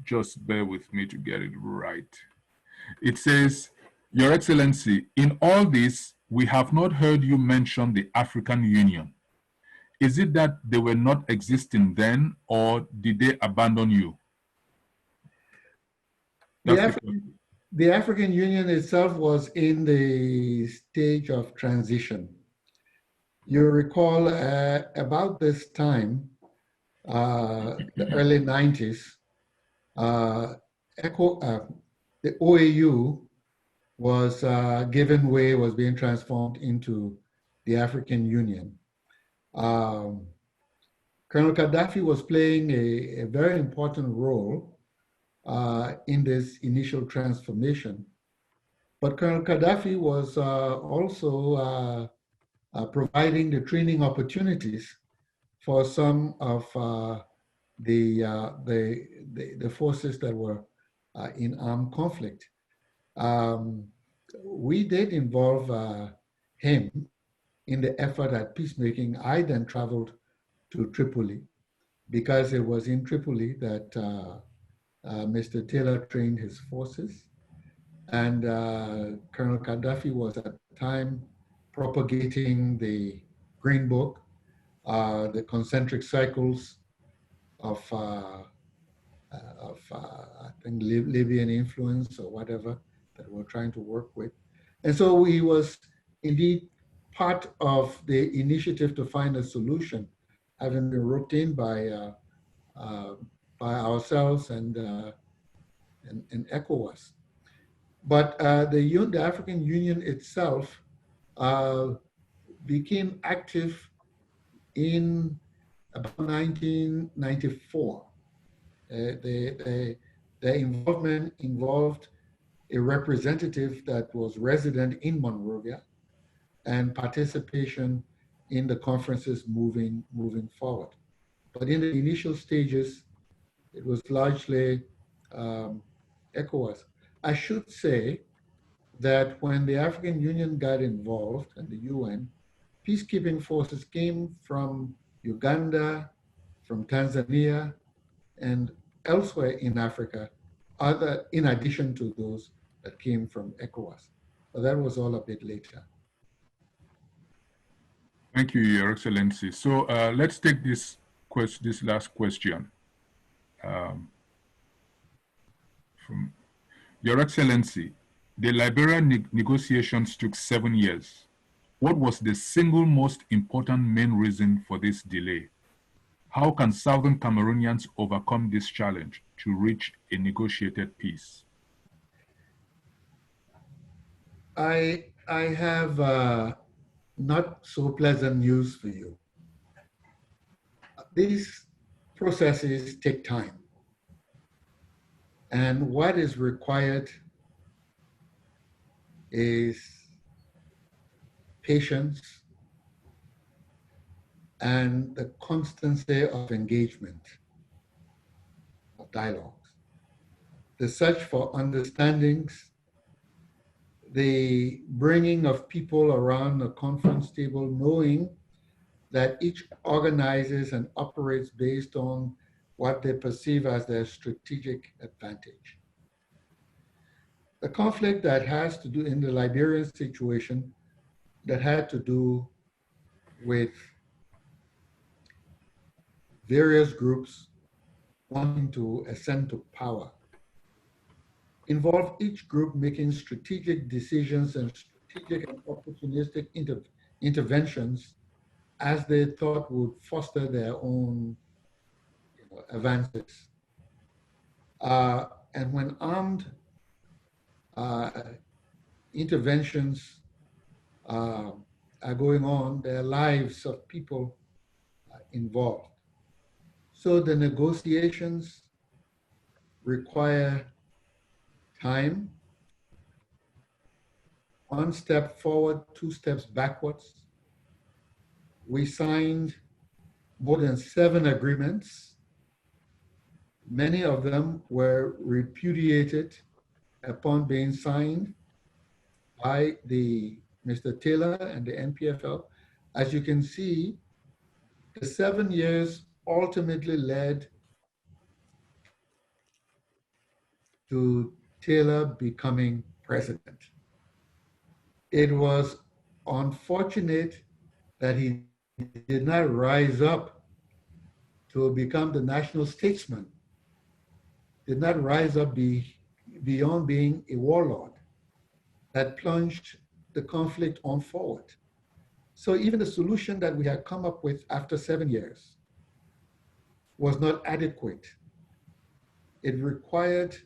just bear with me to get it right. It says, Your Excellency, in all this, we have not heard you mention the African Union. Is it that they were not existing then, or did they abandon you? The African Union itself was in the stage of transition. You recall about this time, the early 90s, the OAU was given way, was being transformed into the African Union. Colonel Gaddafi was playing a very important role in this initial transformation. But Colonel Gaddafi was also providing the training opportunities for some of the forces that were in armed conflict. We did involve him in the effort at peacemaking. I then traveled to Tripoli because it was in Tripoli that Mr. Taylor trained his forces. And Colonel Gaddafi was at the time propagating the Green Book, the concentric cycles of I think, Libyan influence or whatever that we're trying to work with. And so he was indeed part of the initiative to find a solution, having been roped in by ourselves and ECOWAS. But the African Union itself became active in about 1994. Their involvement involved a representative that was resident in Monrovia and participation in the conferences moving forward. But in the initial stages, it was largely ECOWAS. I should say that when the African Union got involved and the UN, peacekeeping forces came from Uganda, from Tanzania, and elsewhere in Africa, in addition to those that came from ECOWAS. But that was all a bit later. Thank you, Your Excellency. So let's take this last question. From Your Excellency, The Liberia negotiations took 7 years. What was the single most important main reason for this delay? How can Southern Cameroonians overcome this challenge to reach a negotiated peace? I have not so pleasant news for you. These processes take time. And what is required is patience and the constancy of engagement, of dialogues, the search for understandings, the bringing of people around a conference table, knowing that each organizes and operates based on what they perceive as their strategic advantage. The conflict that has to do in the Liberian situation that had to do with various groups wanting to ascend to power involved each group making strategic decisions and strategic and opportunistic interventions as they thought would foster their own advances. And when armed interventions are going on, there are lives of people involved. So the negotiations require time, one step forward, two steps backwards. We signed more than 7 agreements. Many of them were repudiated upon being signed by Mr. Taylor and the NPFL. As you can see, the 7 years ultimately led to Taylor becoming president. It was unfortunate that he did not rise up to become the national statesman, did not rise up beyond being a warlord that plunged the conflict on forward. So even the solution that we had come up with after 7 years was not adequate. It required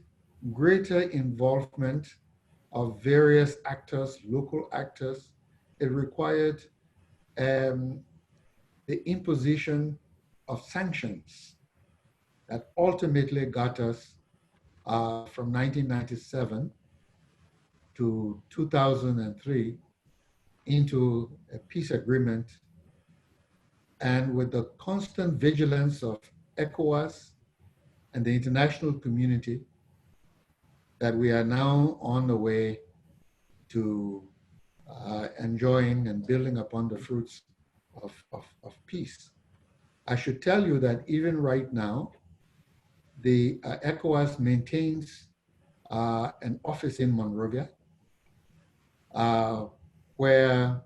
greater involvement of various actors, local actors. It required the imposition of sanctions that ultimately got us from 1997 to 2003 into a peace agreement, and with the constant vigilance of ECOWAS and the international community, that we are now on the way to enjoying and building upon the fruits of peace. I should tell you that even right now, the ECOWAS maintains an office in Monrovia, where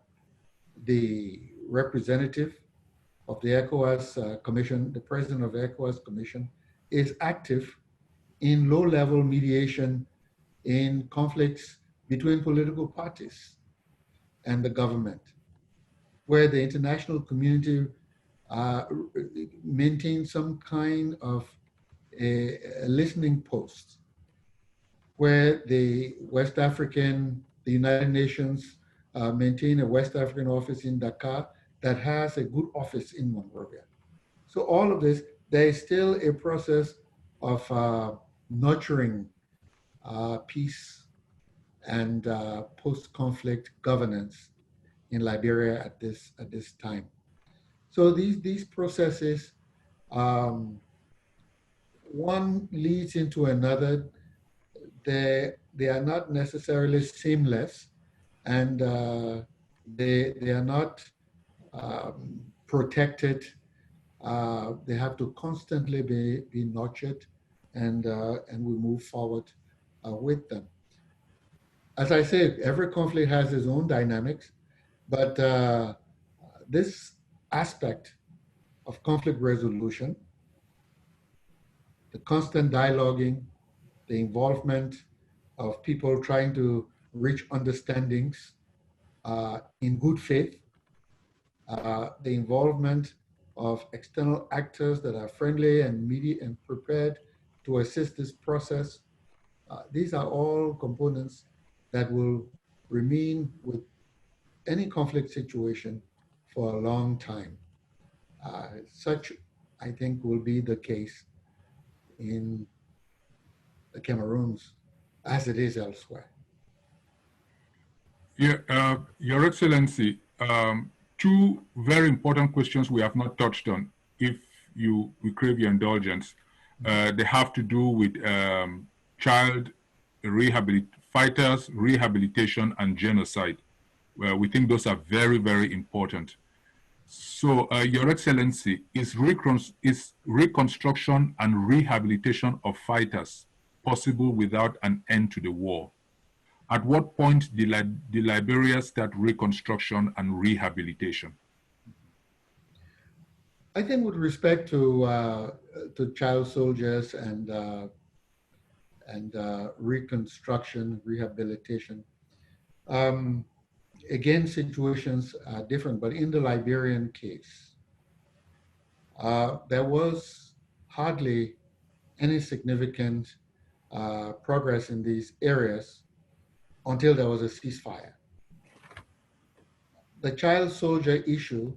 the representative of the ECOWAS Commission, the president of the ECOWAS Commission, is active in low-level mediation in conflicts between political parties and the government, where the international community maintains some kind of a listening post, where the United Nations maintain a West African office in Dakar that has a good office in Monrovia. So all of this, there is still a process of nurturing peace and post-conflict governance in Liberia at this time. So these processes, one leads into another. They are not necessarily seamless, and they are not protected. They have to constantly be nurtured, and we move forward with them. As I say, every conflict has its own dynamics, but this aspect of conflict resolution, the constant dialoguing, the involvement of people trying to reach understandings in good faith, the involvement of external actors that are friendly and prepared to assist this process. These are all components that will remain with any conflict situation for a long time. Such, I think, will be the case in the Cameroons as it is elsewhere. Yeah, Your Excellency, two very important questions we have not touched on, if you crave your indulgence. They have to do with child fighters, rehabilitation, and genocide. Well, we think those are very, very important. So, Your Excellency, is reconstruction and rehabilitation of fighters possible without an end to the war? At what point did Liberia start reconstruction and rehabilitation? I think with respect to child soldiers and reconstruction, rehabilitation, again, situations are different, but in the Liberian case, there was hardly any significant progress in these areas until there was a ceasefire. The child soldier issue,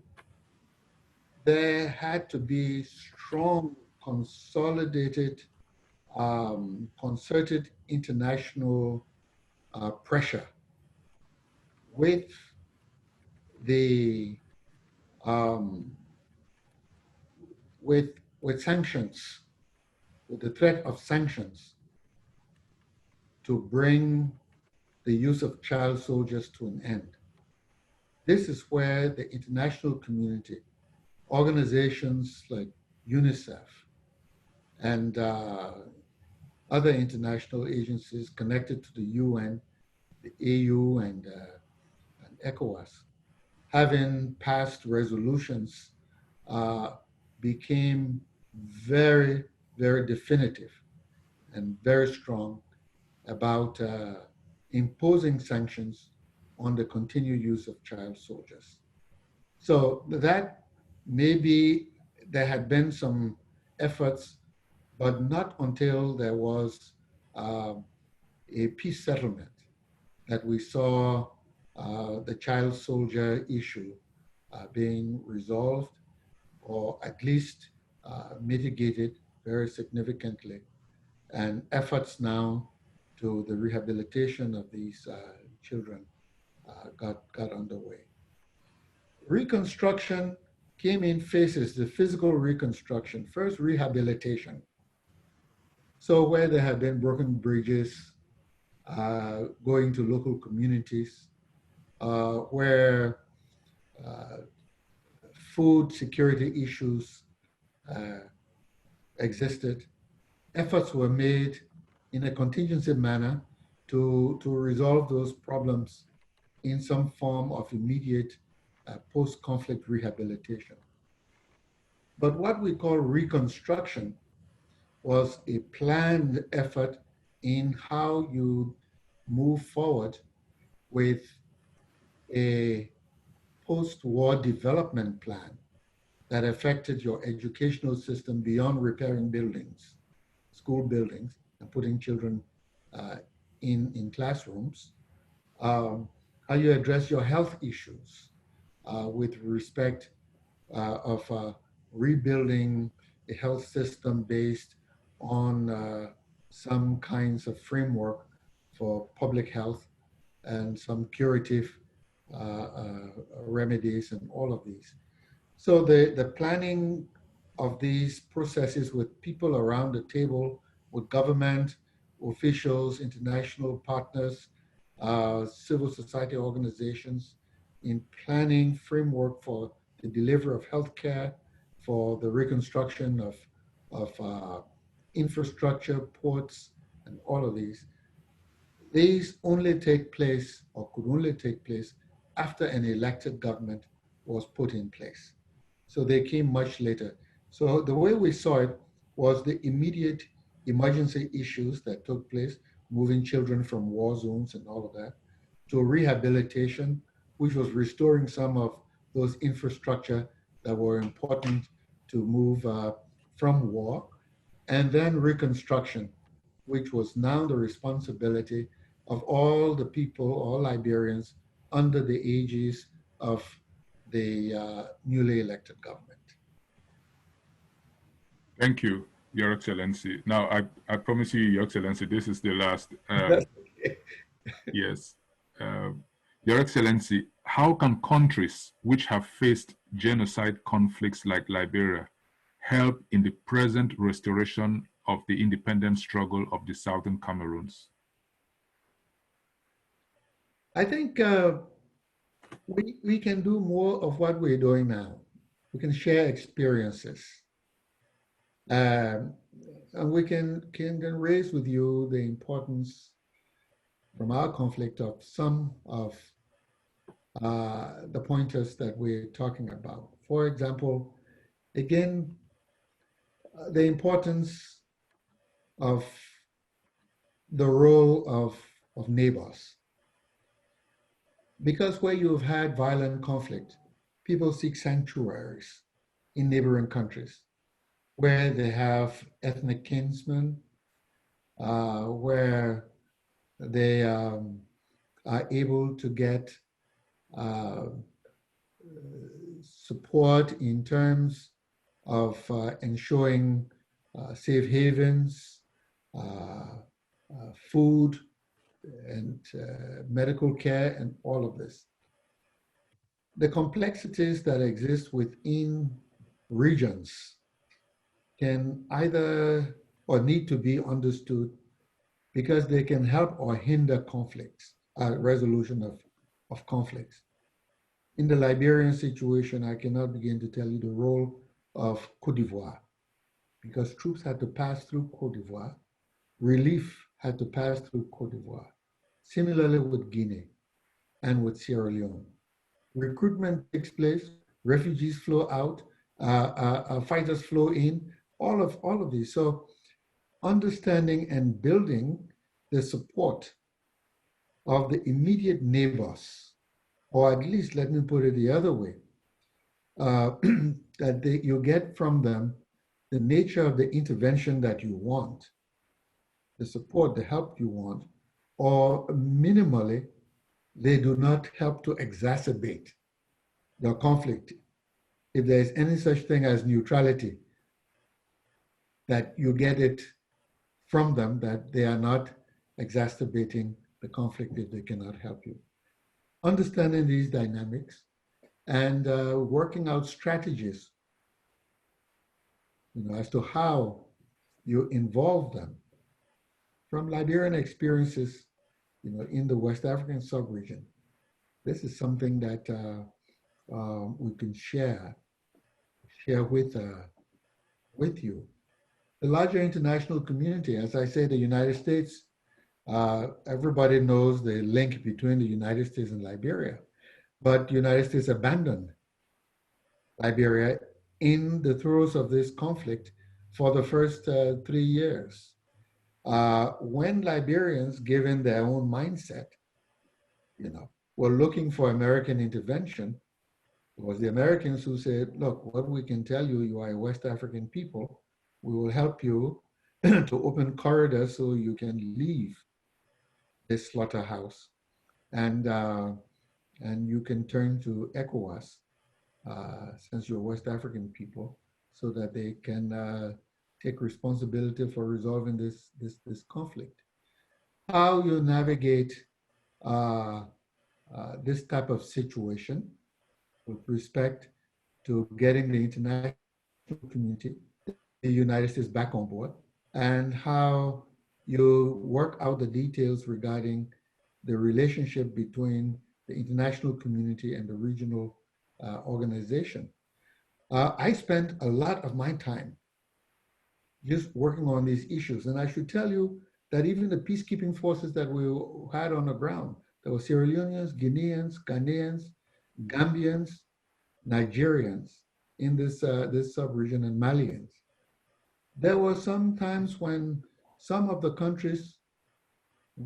there had to be strong, consolidated, concerted international pressure with the with sanctions, with the threat of sanctions, to bring the use of child soldiers to an end. This is where the international community, organizations like UNICEF and other international agencies connected to the UN, the AU, and ECOWAS, having passed resolutions, became very, very definitive and very strong about imposing sanctions on the continued use of child soldiers. So that maybe there had been some efforts, but not until there was a peace settlement that we saw the child soldier issue being resolved, or at least mitigated very significantly, and efforts now to the rehabilitation of these children got underway. Reconstruction came in phases, the physical reconstruction, first rehabilitation. So where there had been broken bridges, going to local communities, where food security issues existed, efforts were made in a contingency manner to resolve those problems in some form of immediate post-conflict rehabilitation. But what we call reconstruction was a planned effort in how you move forward with a post-war development plan that affected your educational system beyond repairing buildings, school buildings, and putting children in classrooms. How you address your health issues with respect of rebuilding a health system based on some kinds of framework for public health and some curative remedies and all of these. So the planning of these processes with people around the table, with government officials, international partners, civil society organizations, in planning framework for the delivery of healthcare, for the reconstruction of infrastructure, ports, and all of these. These only take place, or could only take place, after an elected government was put in place. So they came much later. So the way we saw it was the immediate emergency issues that took place moving children from war zones and all of that, to rehabilitation, which was restoring some of those infrastructure that were important to move from war, and then reconstruction, which was now the responsibility of all the people, all Liberians, under the aegis of the newly elected government. Thank you, Your Excellency. Now, I promise you, Your Excellency, this is the last. Yes. Your Excellency, how can countries which have faced genocide conflicts like Liberia help in the present restoration of the independence struggle of the Southern Cameroons? I think we can do more of what we're doing now. We can share experiences. And we can then raise with you the importance from our conflict of some of the pointers that we're talking about. For example, again, the importance of the role of neighbors. Because where you've had violent conflict, people seek sanctuaries in neighboring countries where they have ethnic kinsmen, where they are able to get support in terms of ensuring safe havens, food, and medical care, and all of this. The complexities that exist within regions can either or need to be understood because they can help or hinder conflicts, resolution of conflicts. In the Liberian situation, I cannot begin to tell you the role of Côte d'Ivoire because troops had to pass through Côte d'Ivoire, relief had to pass through Côte d'Ivoire. Similarly with Guinea and with Sierra Leone. Recruitment takes place, refugees flow out, fighters flow in, all of these. So understanding and building the support of the immediate neighbors, or at least let me put it the other way, that you get from them the nature of the intervention that you want, the support, the help you want, or minimally, they do not help to exacerbate your conflict. If there is any such thing as neutrality, that you get it from them, that they are not exacerbating the conflict if they cannot help you. Understanding these dynamics and working out strategies, as to how you involve them. From Liberian experiences, in the West African sub-region, this is something that we can share with you. The larger international community, as I say, the United States, everybody knows the link between the United States and Liberia, but the United States abandoned Liberia in the throes of this conflict for the first 3 years. When Liberians, given their own mindset, were looking for American intervention, it was the Americans who said, look, what we can tell you, you are a West African people, we will help you to open corridors so you can leave this slaughterhouse and you can turn to ECOWAS, since you're West African people, so that they can take responsibility for resolving this conflict. How you navigate this type of situation with respect to getting the international community, the United States back on board, and how you work out the details regarding the relationship between the international community and the regional organization. I spent a lot of my time just working on these issues. And I should tell you that even the peacekeeping forces that we had on the ground, there were Sierra Leoneans, Guineans, Ghanaians, Gambians, Nigerians in this sub-region, and Malians. There were some times when some of the countries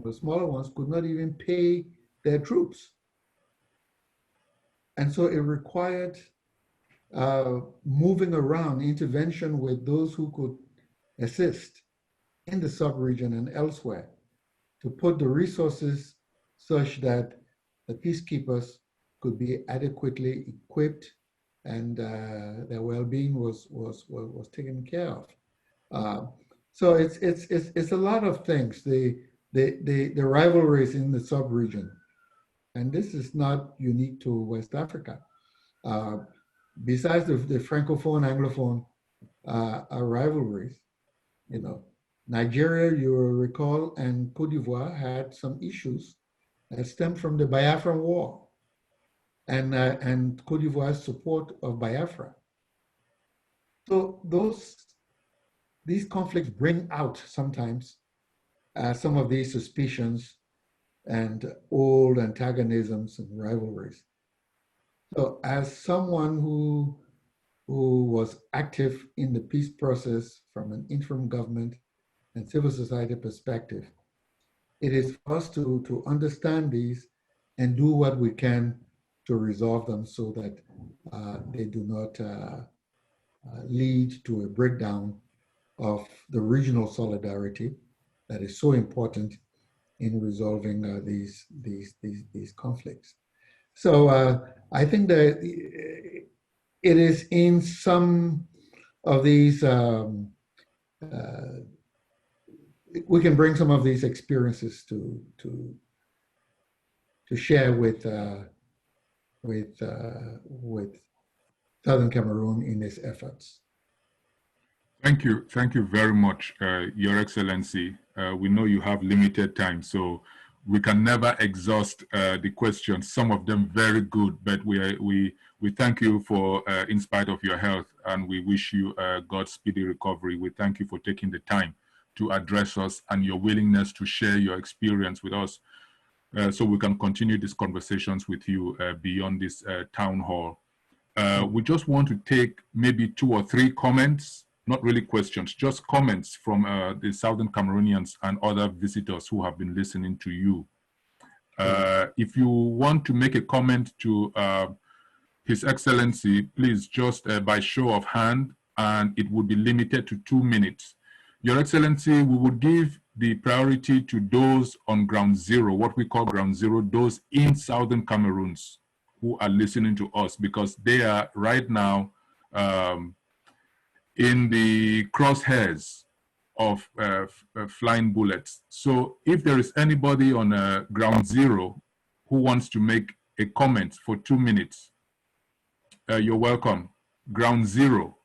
the smaller ones could not even pay their troops. And so it required moving around, intervention with those who could assist in the sub-region and elsewhere to put the resources such that the peacekeepers could be adequately equipped and their well-being was taken care of. So it's a lot of things. The rivalries in the sub-region, and this is not unique to West Africa. Besides the Francophone, Anglophone rivalries, you know, Nigeria, you will recall, and Cote d'Ivoire had some issues that stemmed from the Biafran War and Cote d'Ivoire's support of Biafra. So these conflicts bring out sometimes some of these suspicions and old antagonisms and rivalries. So as someone who was active in the peace process from an interim government and civil society perspective, it is for us to understand these and do what we can to resolve them so that they do not lead to a breakdown of the regional solidarity that is so important in resolving these conflicts. So I think that it is in some of these, we can bring some of these experiences to share with Southern Cameroon in its efforts. Thank you very much, Your Excellency. We know you have limited time, so we can never exhaust the questions. Some of them very good, but we thank you for, in spite of your health, and we wish you God's speedy recovery. We thank you for taking the time to address us and your willingness to share your experience with us, so we can continue these conversations with you beyond this town hall. We just want to take maybe 2 or 3 comments. Not really questions, just comments from the Southern Cameroonians and other visitors who have been listening to you. If you want to make a comment to His Excellency, please just by show of hand, and it would be limited to 2 minutes. Your Excellency, we would give the priority to those on ground zero, what we call ground zero, those in Southern Cameroons who are listening to us, because they are right now in the crosshairs of flying bullets. So if there is anybody on ground zero who wants to make a comment for 2 minutes, you're welcome. Ground zero.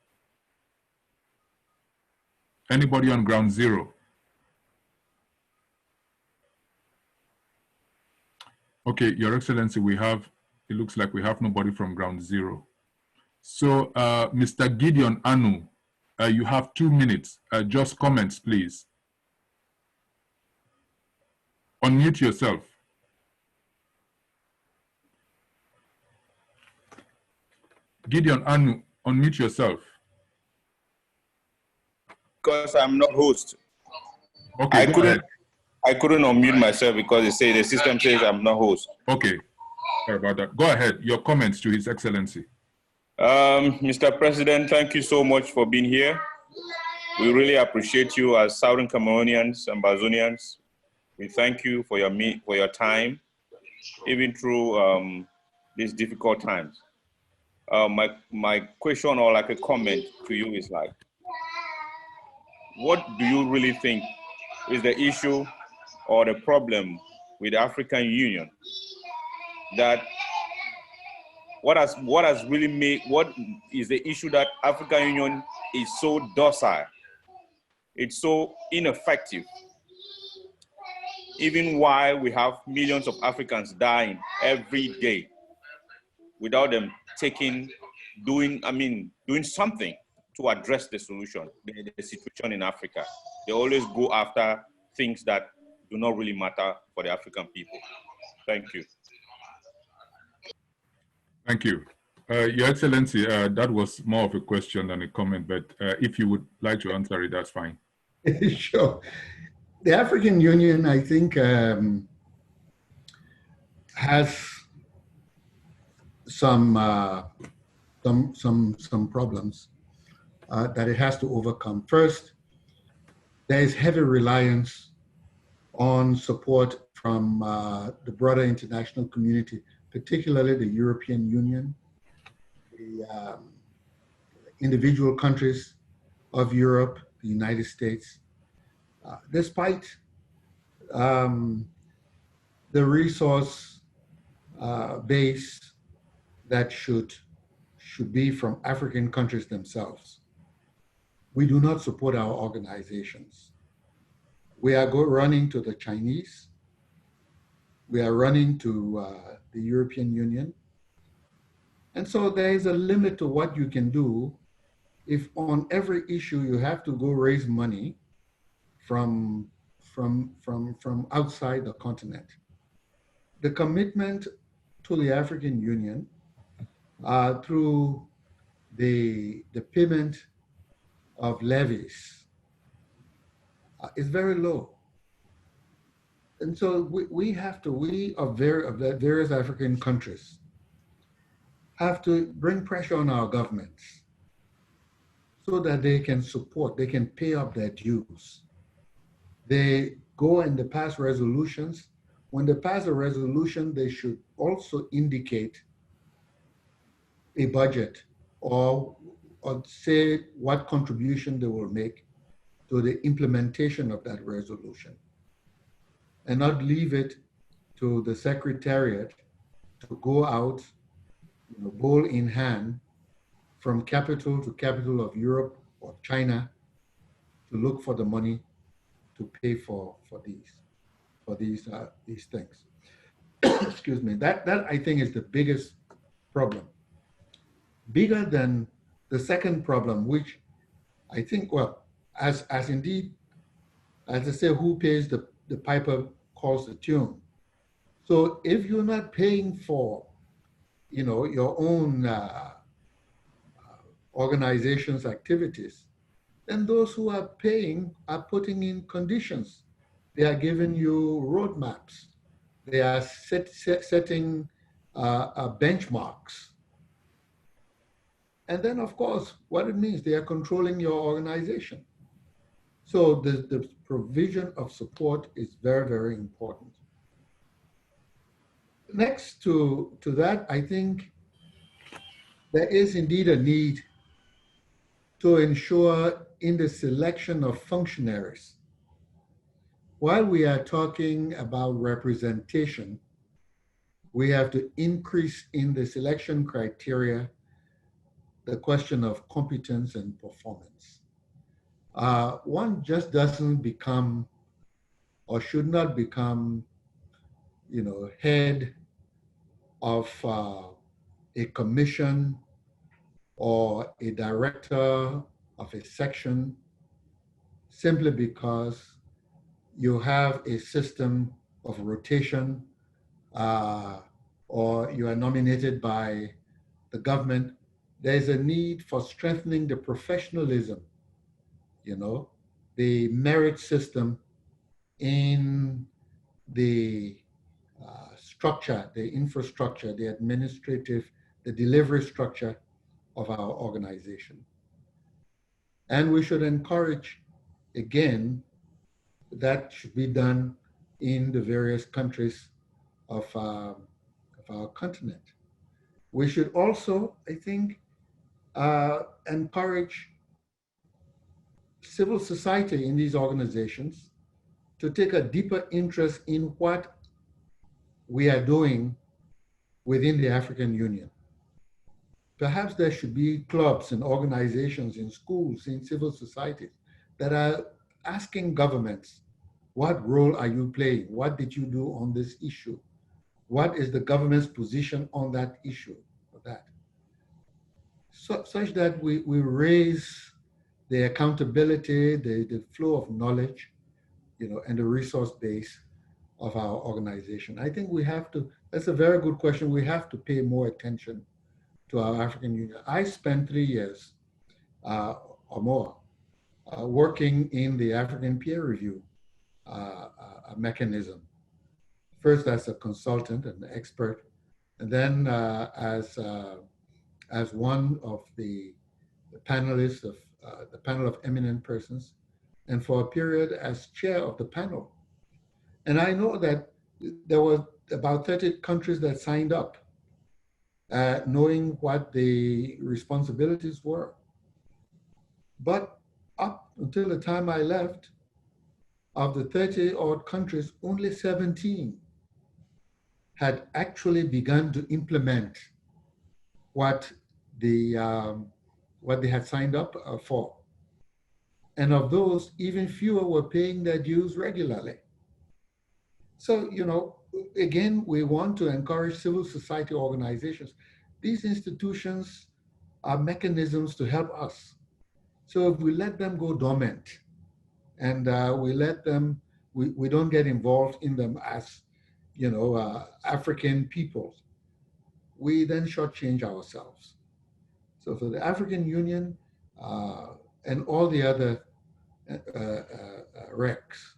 Anybody on ground zero? Okay, Your Excellency, it looks like we have nobody from ground zero. So Mr. Gideon Anu, you have 2 minutes. Just comments, please. Unmute yourself. Gideon Anu, unmute yourself. Because I'm not host. Okay, go ahead. I couldn't unmute myself because the system says I'm not host. Okay, sorry about that. Go ahead. Your comments to His Excellency. Mr. President, thank you so much for being here. We really appreciate you as Southern Cameroonians and Bazonians. We thank you for your time, even through these difficult times. My question or like a comment to you is like, what do you really think is the issue or the problem with the African Union? That what is the issue that African Union is so docile? It's so ineffective. Even while we have millions of Africans dying every day without them doing something to address the situation in Africa. They always go after things that do not really matter for the African people. Thank you. Thank you. Your Excellency, that was more of a question than a comment, but if you would like to answer it, that's fine. Sure. The African Union, I think, has some problems that it has to overcome. First, there is heavy reliance on support from the broader international community, particularly the European Union, the individual countries of Europe, the United States, despite the resource base that should be from African countries themselves. We do not support our organizations. We are running to the Chinese. We are running to the European Union. And so there is a limit to what you can do if on every issue you have to go raise money from outside the continent. The commitment to the African Union through the payment of levies is very low. And so we of various African countries have to bring pressure on our governments so that they can support, they can pay up their dues. They go and they pass resolutions. When they pass a resolution, they should also indicate a budget or say what contribution they will make to the implementation of that resolution, and not leave it to the Secretariat to go out, bowl in hand, from capital to capital of Europe or China to look for the money to pay for these things. Excuse me. That I think is the biggest problem. Bigger than the second problem, which I think, well, as indeed, as I say, who pays the piper calls the tune. So if you're not paying for, your own organization's activities, then those who are paying are putting in conditions. They are giving you roadmaps. They are setting benchmarks. And then, of course, what it means, they are controlling your organization. So the provision of support is very, very important. Next to that, I think there is indeed a need to ensure in the selection of functionaries. While we are talking about representation, we have to increase in the selection criteria the question of competence and performance. One just doesn't become or should not become, head of a commission or a director of a section simply because you have a system of rotation or you are nominated by the government. There's a need for strengthening the professionalism, the merit system in the structure, the infrastructure, the administrative, the delivery structure of our organization. And we should encourage, again, that should be done in the various countries of our continent. We should also, I think, encourage civil society in these organizations to take a deeper interest in what we are doing within the African Union. Perhaps there should be clubs and organizations in schools, in civil societies that are asking governments, what role are you playing? What did you do on this issue? What is the government's position on that issue? Such that we raise the accountability, the flow of knowledge, and the resource base of our organization. I think we have to, that's a very good question. We have to pay more attention to our African Union. I spent 3 years or more working in the African peer review a mechanism. First as a consultant and expert, and then as one of the panelists of the panel of eminent persons, and for a period as chair of the panel. And I know that there were about 30 countries that signed up, knowing what the responsibilities were. But up until the time I left, of the 30 odd countries, only 17 had actually begun to implement what they had signed up for. And of those, even fewer were paying their dues regularly. So, you know, again, we want to encourage civil society organizations. These institutions are mechanisms to help us. So if we let them go dormant and we let them, we don't get involved in them as, you know, African peoples, we then shortchange ourselves. So for the African Union and all the other RECs,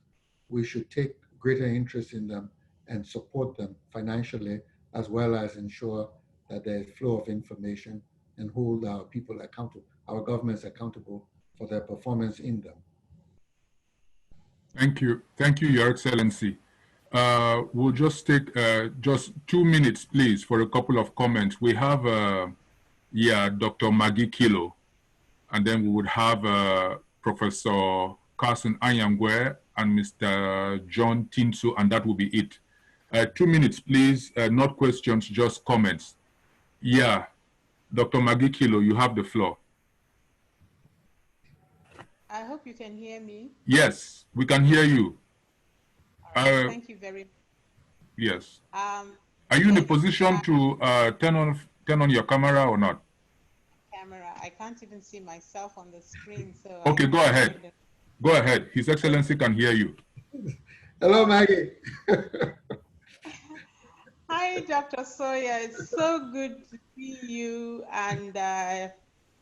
we should take greater interest in them and support them financially, as well as ensure that there's flow of information and hold our people accountable, our governments accountable for their performance in them. Thank you, Your Excellency. We'll just take just 2 minutes, please, for a couple of comments. We have, Dr. Maggie Kilo, and then we would have Professor Carson Anyangwe and Mr. John Tinsu, and that will be it. 2 minutes, please, not questions, just comments. Yeah, Dr. Maggie Kilo, you have the floor. I hope you can hear me. Yes, we can hear you. Right, thank you very much. Yes. Are you in a position to turn on your camera or not? Camera. I can't even see myself on the screen. So okay, go ahead. Go ahead. His Excellency can hear you. Hello, Maggie. Hi, Dr. Sawyer. It's so good to see you. And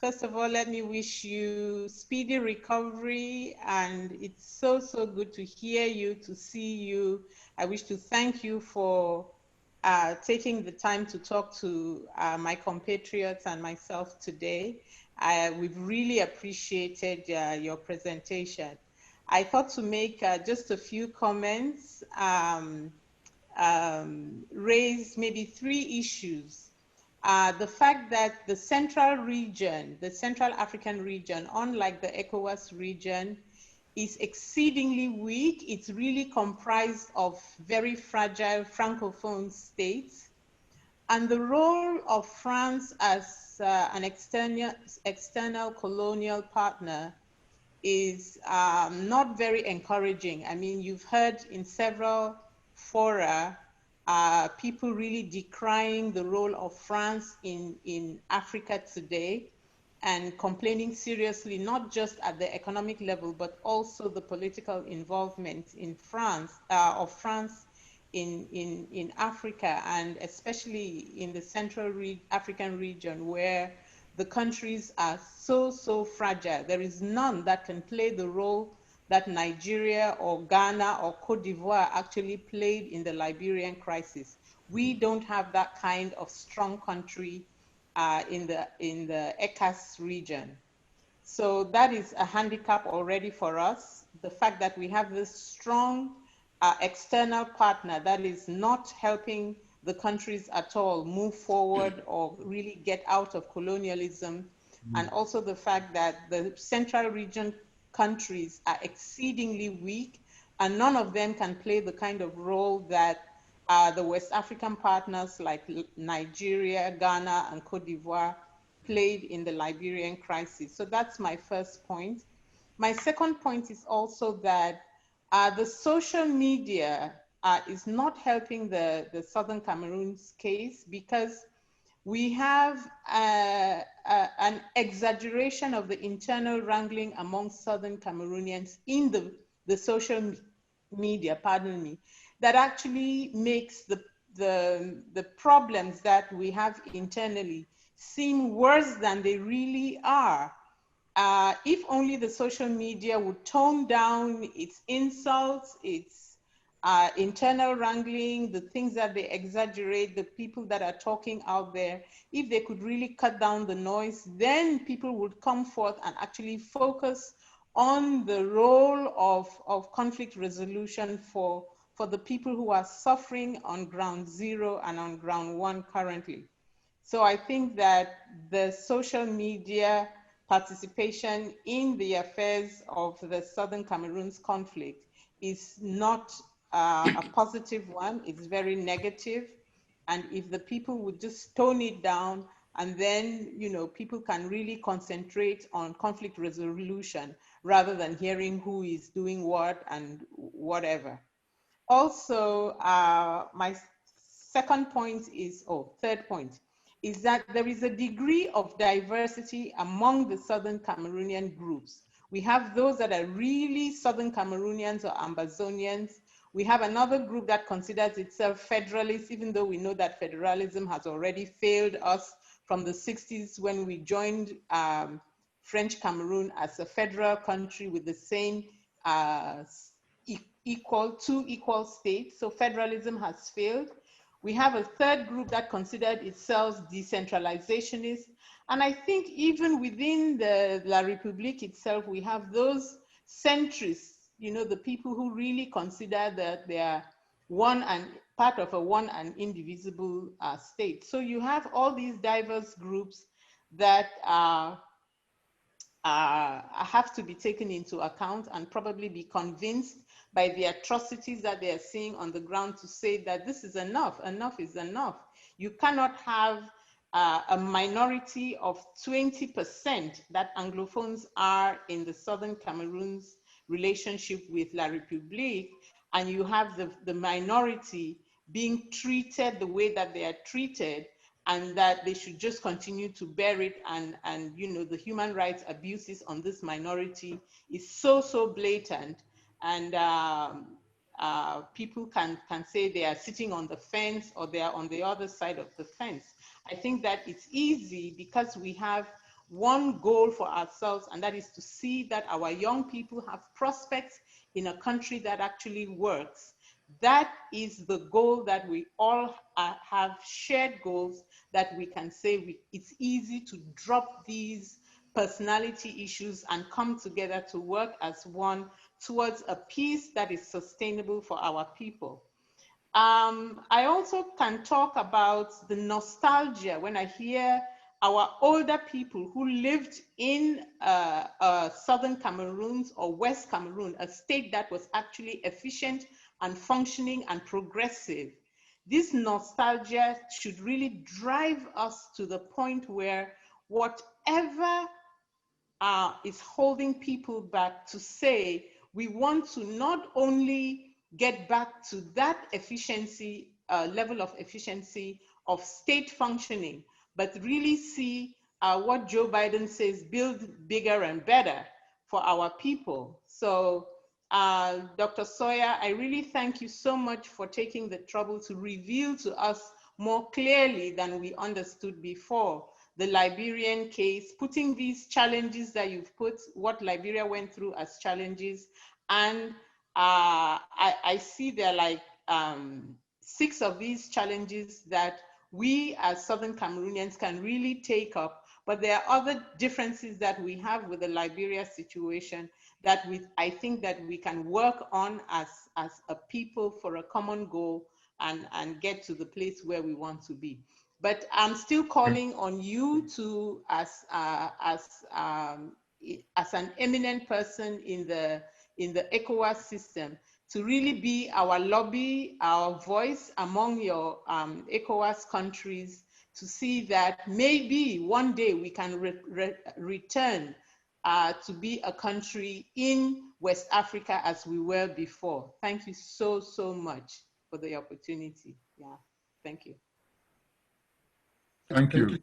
first of all, let me wish you speedy recovery. And it's so, so good to hear you, to see you. I wish to thank you for taking the time to talk to my compatriots and myself today. We've really appreciated your presentation. I thought to make just a few comments, raise maybe 3 issues. The fact that the central region, the Central African region, unlike the ECOWAS region, is exceedingly weak. It's really comprised of very fragile Francophone states. And the role of France as an external colonial partner is not very encouraging. I mean, you've heard in several fora people really decrying the role of France in Africa today, and complaining seriously, not just at the economic level, but also the political involvement in France, of France in Africa, and especially in the Central African region, where the countries are so fragile. There is none that can play the role that Nigeria or Ghana or Cote d'Ivoire actually played in the Liberian crisis. We don't have that kind of strong country in the ECAS region. So that is a handicap already for us. The fact that we have this strong external partner that is not helping the countries at all move forward or really get out of colonialism. And also the fact that the Central region countries are exceedingly weak, and none of them can play the kind of role that the West African partners like Nigeria, Ghana, and Cote d'Ivoire played in the Liberian crisis. So that's my first point. My second point is also that the social media is not helping the Southern Cameroon's case, because we have an exaggeration of the internal wrangling among Southern Cameroonians in the social media, pardon me, that actually makes the problems that we have internally seem worse than they really are. if only the social media would tone down its insults, its internal wrangling, the things that they exaggerate, the people that are talking out there, if they could really cut down the noise, then people would come forth and actually focus on the role of conflict resolution for the people who are suffering on ground zero and on ground one currently. So I think that the social media participation in the affairs of the Southern Cameroon's conflict is not a positive one. It's very negative. And if the people would just tone it down, and then, you know, people can really concentrate on conflict resolution rather than hearing who is doing what and whatever. Also, my second point is, third point, is that there is a degree of diversity among the Southern Cameroonian groups. We have those that are really Southern Cameroonians or Ambazonians. We have another group that considers itself federalist, even though we know that federalism has already failed us from the 60s when we joined French Cameroon as a federal country with the same two equal states. So federalism has failed. We have a third group that considered itself decentralizationist. And I think even within the La République itself, we have those centrists, you know, the people who really consider that they are one and part of a one and indivisible state. So you have all these diverse groups that have to be taken into account and probably be convinced by the atrocities that they are seeing on the ground to say that this is enough, enough is enough. You cannot have a minority of 20% that Anglophones are in the Southern Cameroon's relationship with La République, and you have the minority being treated the way that they are treated, and that they should just continue to bear it, and you know, the human rights abuses on this minority is so blatant, and people can say they are sitting on the fence or they are on the other side of the fence. I think that it's easy because we have one goal for ourselves, and that is to see that our young people have prospects in a country that actually works. That is the goal that we all have shared goals that we can say it's easy to drop these personality issues and come together to work as one towards a peace that is sustainable for our people. I also can talk about the nostalgia when I hear our older people who lived in Southern Cameroons or West Cameroon, a state that was actually efficient and functioning and progressive. This nostalgia should really drive us to the point where whatever is holding people back to say, we want to not only get back to that efficiency, level of efficiency of state functioning, but really see what Joe Biden says, build bigger and better for our people. So Dr. Sawyer, I really thank you so much for taking the trouble to reveal to us more clearly than we understood before the Liberian case, putting these challenges that you've put, what Liberia went through as challenges. And I see there are like 6 of these challenges that we as Southern Cameroonians can really take up, but there are other differences that we have with the Liberia situation that I think that we can work on as a people for a common goal and get to the place where we want to be. But I'm still calling on you to, as an eminent person in the ECOWAS system, to really be our lobby, our voice among your ECOWAS countries, to see that maybe one day we can return to be a country in West Africa as we were before. Thank you so much for the opportunity. Yeah, thank you. Thank you.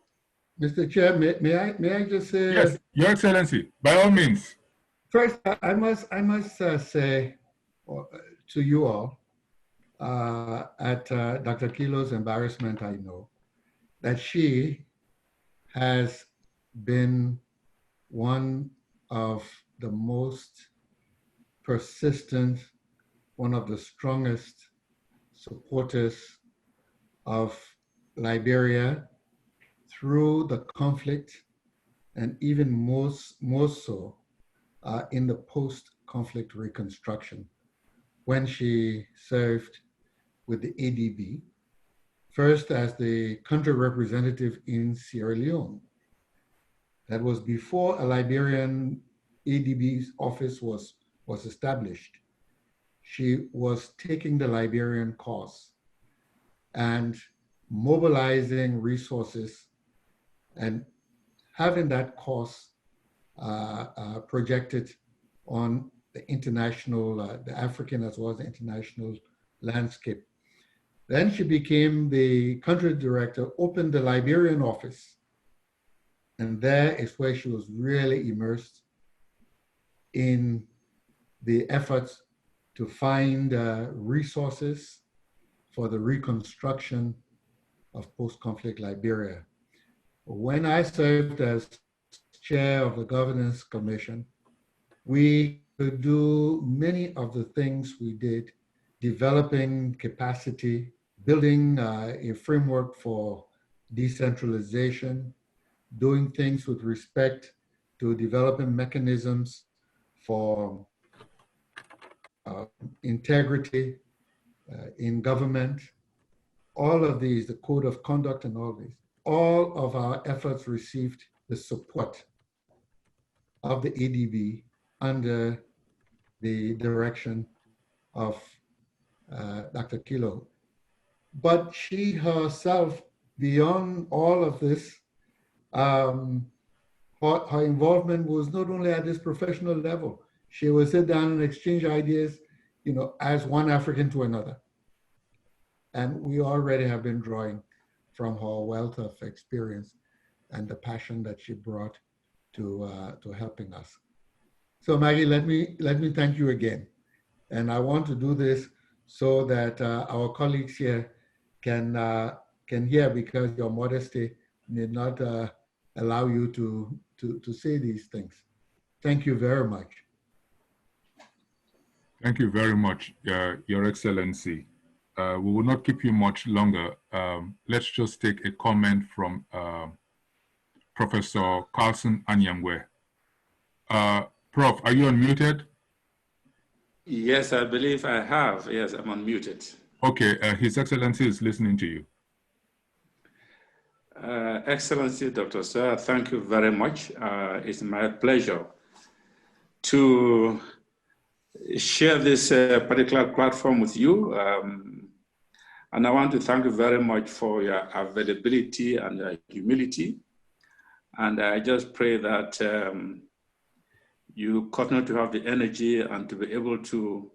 Mr. Chair, may I just say? Yes, Your Excellency, by all means. First, I must say to you all, at Dr. Kilo's embarrassment, I know that she has been one of the most persistent, one of the strongest supporters of Liberia through the conflict, and even more so in the post-conflict reconstruction, when she served with the ADB, first as the country representative in Sierra Leone. That was before a Liberian ADB's office was established. She was taking the Liberian cause and mobilizing resources and having that cause projected on the international, the African as well as the international landscape. Then she became the country director, opened the Liberian office, and there is where she was really immersed in the efforts to find resources for the reconstruction of post-conflict Liberia. When I served as chair of the Governance Commission, we could do many of the things we did, developing capacity, building a framework for decentralization, doing things with respect to developing mechanisms for integrity in government, all of these, the code of conduct and all these, all of our efforts received the support of the ADB under the direction of Dr. Kilo. But she herself, beyond all of this, her involvement was not only at this professional level. She would sit down and exchange ideas, you know, as one African to another. And we already have been drawing from her wealth of experience and the passion that she brought to helping us. So Maggie, let me thank you again. And I want to do this so that our colleagues here can hear, because your modesty did not allow you to say these things. Thank you very much. Thank you very much, Your Excellency. We will not keep you much longer. Let's just take a comment from Professor Carlson Anyangwe. Prof, are you unmuted? Yes, I believe I have. Yes, I'm unmuted. Okay, His Excellency is listening to you. Excellency, Dr. Sawyer, thank you very much. It's my pleasure to share this particular platform with you. And I want to thank you very much for your availability and your humility. And I just pray that you continue to have the energy and to be able to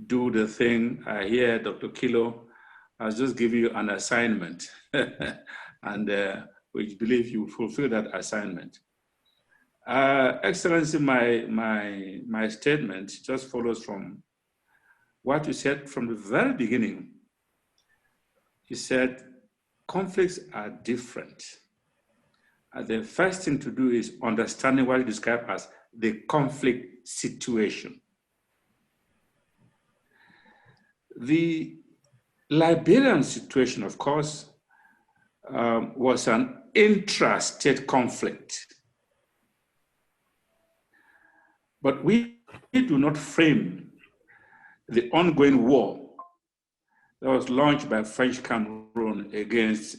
do the thing. I hear Dr. Kilo has just given you an assignment, and we believe you fulfill that assignment. Excellency, my statement just follows from what you said from the very beginning. You said conflicts are different. And the first thing to do is understanding what you describe as the conflict situation. The Liberian situation, of course, was an intra-state conflict. But we do not frame the ongoing war that was launched by French Cameroon against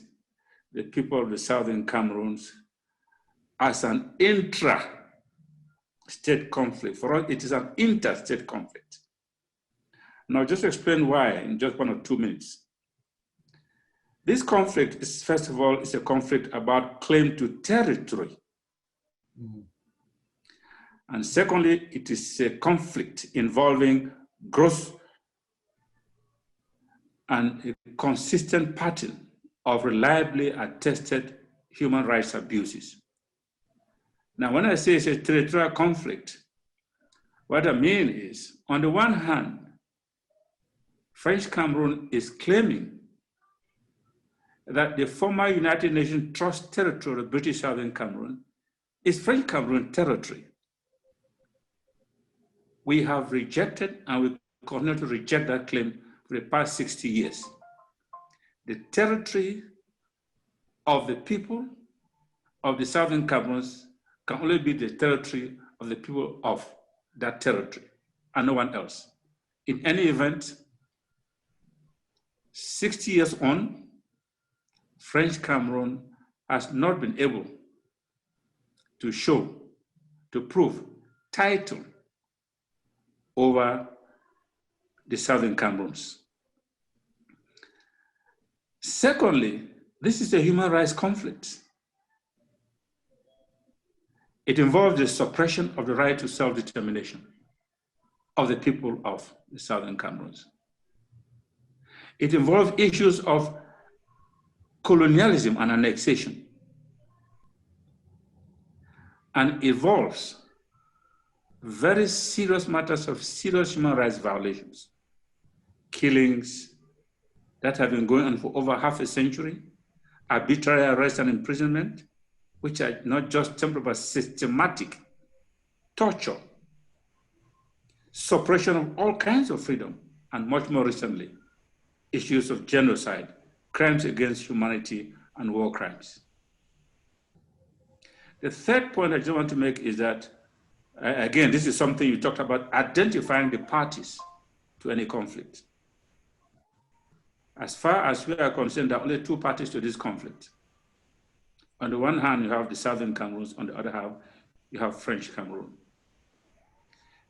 the people of the southern Cameroons as an intra-state conflict. For us, it is an interstate conflict. Now, just to explain why in just 1 or 2 minutes. This conflict is, first of all, it's a conflict about claim to territory. Mm-hmm. And secondly, it is a conflict involving gross and a consistent pattern of reliably attested human rights abuses. Now, when I say it's a territorial conflict, what I mean is, on the one hand, French Cameroon is claiming that the former United Nations Trust territory of British Southern Cameroon is French Cameroon territory. we have rejected and we continue to reject that claim for the past 60 years. The territory of the people of the Southern Cameroons can only be the territory of the people of that territory and no one else. In any event, 60 years on, French Cameroon has not been able to show, to prove title over the Southern Cameroons. Secondly, this is a human rights conflict. It involves the suppression of the right to self-determination of the people of the Southern Cameroons. It involves issues of colonialism and annexation, and involves very serious matters of serious human rights violations, killings that have been going on for over half a century, arbitrary arrest and imprisonment, which are not just temporary but systematic, torture, suppression of all kinds of freedom, and much more recently, issues of genocide, crimes against humanity, and war crimes. The third point I just want to make is that, again, this is something you talked about, identifying the parties to any conflict. As far as we are concerned, there are only two parties to this conflict. On the one hand, you have the Southern Cameroons. On the other hand, you have French Cameroon.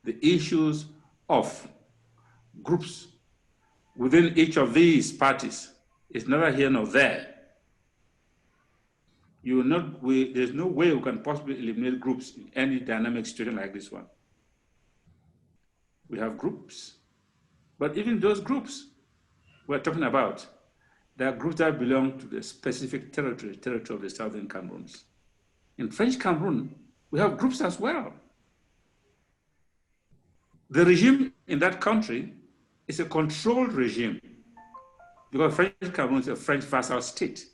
The issues of groups within each of these parties is neither here nor there. There's no way we can possibly eliminate groups in any dynamic situation like this one. We have groups, but even those groups we're talking about, there are groups that belong to the specific territory of the Southern Cameroons. In French Cameroon, we have groups as well. The regime in that country is a controlled regime because French Cameroon is a French vassal state.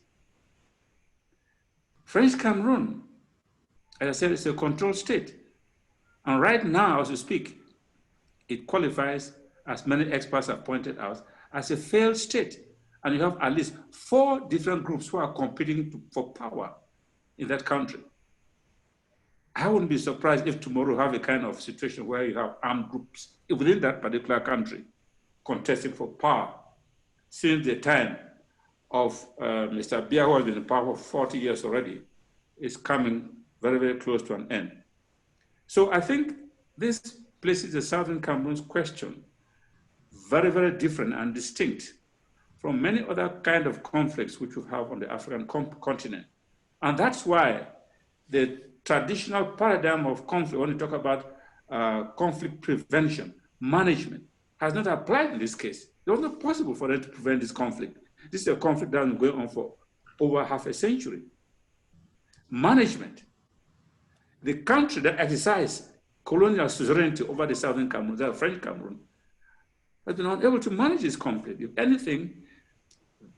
French Cameroon, as I said, is a controlled state. And right now, as we speak, it qualifies, as many experts have pointed out, as a failed state. And you have at least 4 different groups who are competing for power in that country. I wouldn't be surprised if tomorrow you have a kind of situation where you have armed groups within that particular country contesting for power. Since the time of Mr. Biya, who has been in power for 40 years already, is coming very, very close to an end. So I think this places the Southern Cameroon's question very, very different and distinct from many other kind of conflicts which we have on the African continent. And that's why the traditional paradigm of conflict, when you talk about conflict prevention, management, has not applied in this case. It was not possible for them to prevent this conflict. This is a conflict that has been going on for over half a century. Management, the country that exercised colonial sovereignty over the Southern Cameroon, the French Cameroon, has been unable to manage this conflict. If anything,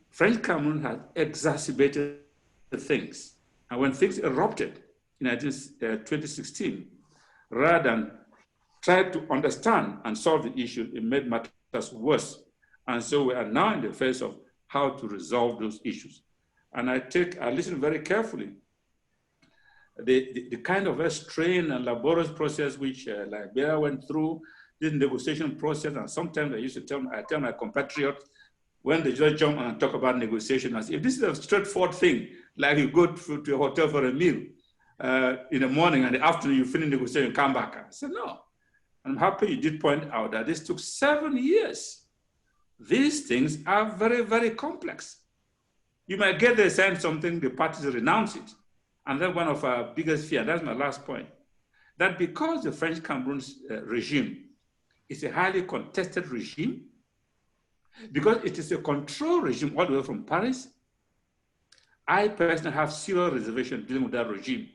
French Cameroon has exacerbated things. And when things erupted in 2016, rather than try to understand and solve the issue, it made matters worse. And so we are now in the phase of how to resolve those issues. And I listen very carefully. The kind of a strained and laborious process which Liberia went through, this negotiation process, and sometimes I tell my compatriots, when they just jump and talk about negotiation, as if this is a straightforward thing, like you go to a hotel for a meal in the morning and the afternoon you finish negotiating, come back. I said, no. I'm happy you did point out that this took 7 years. These things are very, very complex. You might get there, sign something, the parties renounce it. And then one of our biggest fears, that's my last point, that because the French Cameroon's regime is a highly contested regime, because it is a control regime all the way from Paris, I personally have serious reservations dealing with that regime.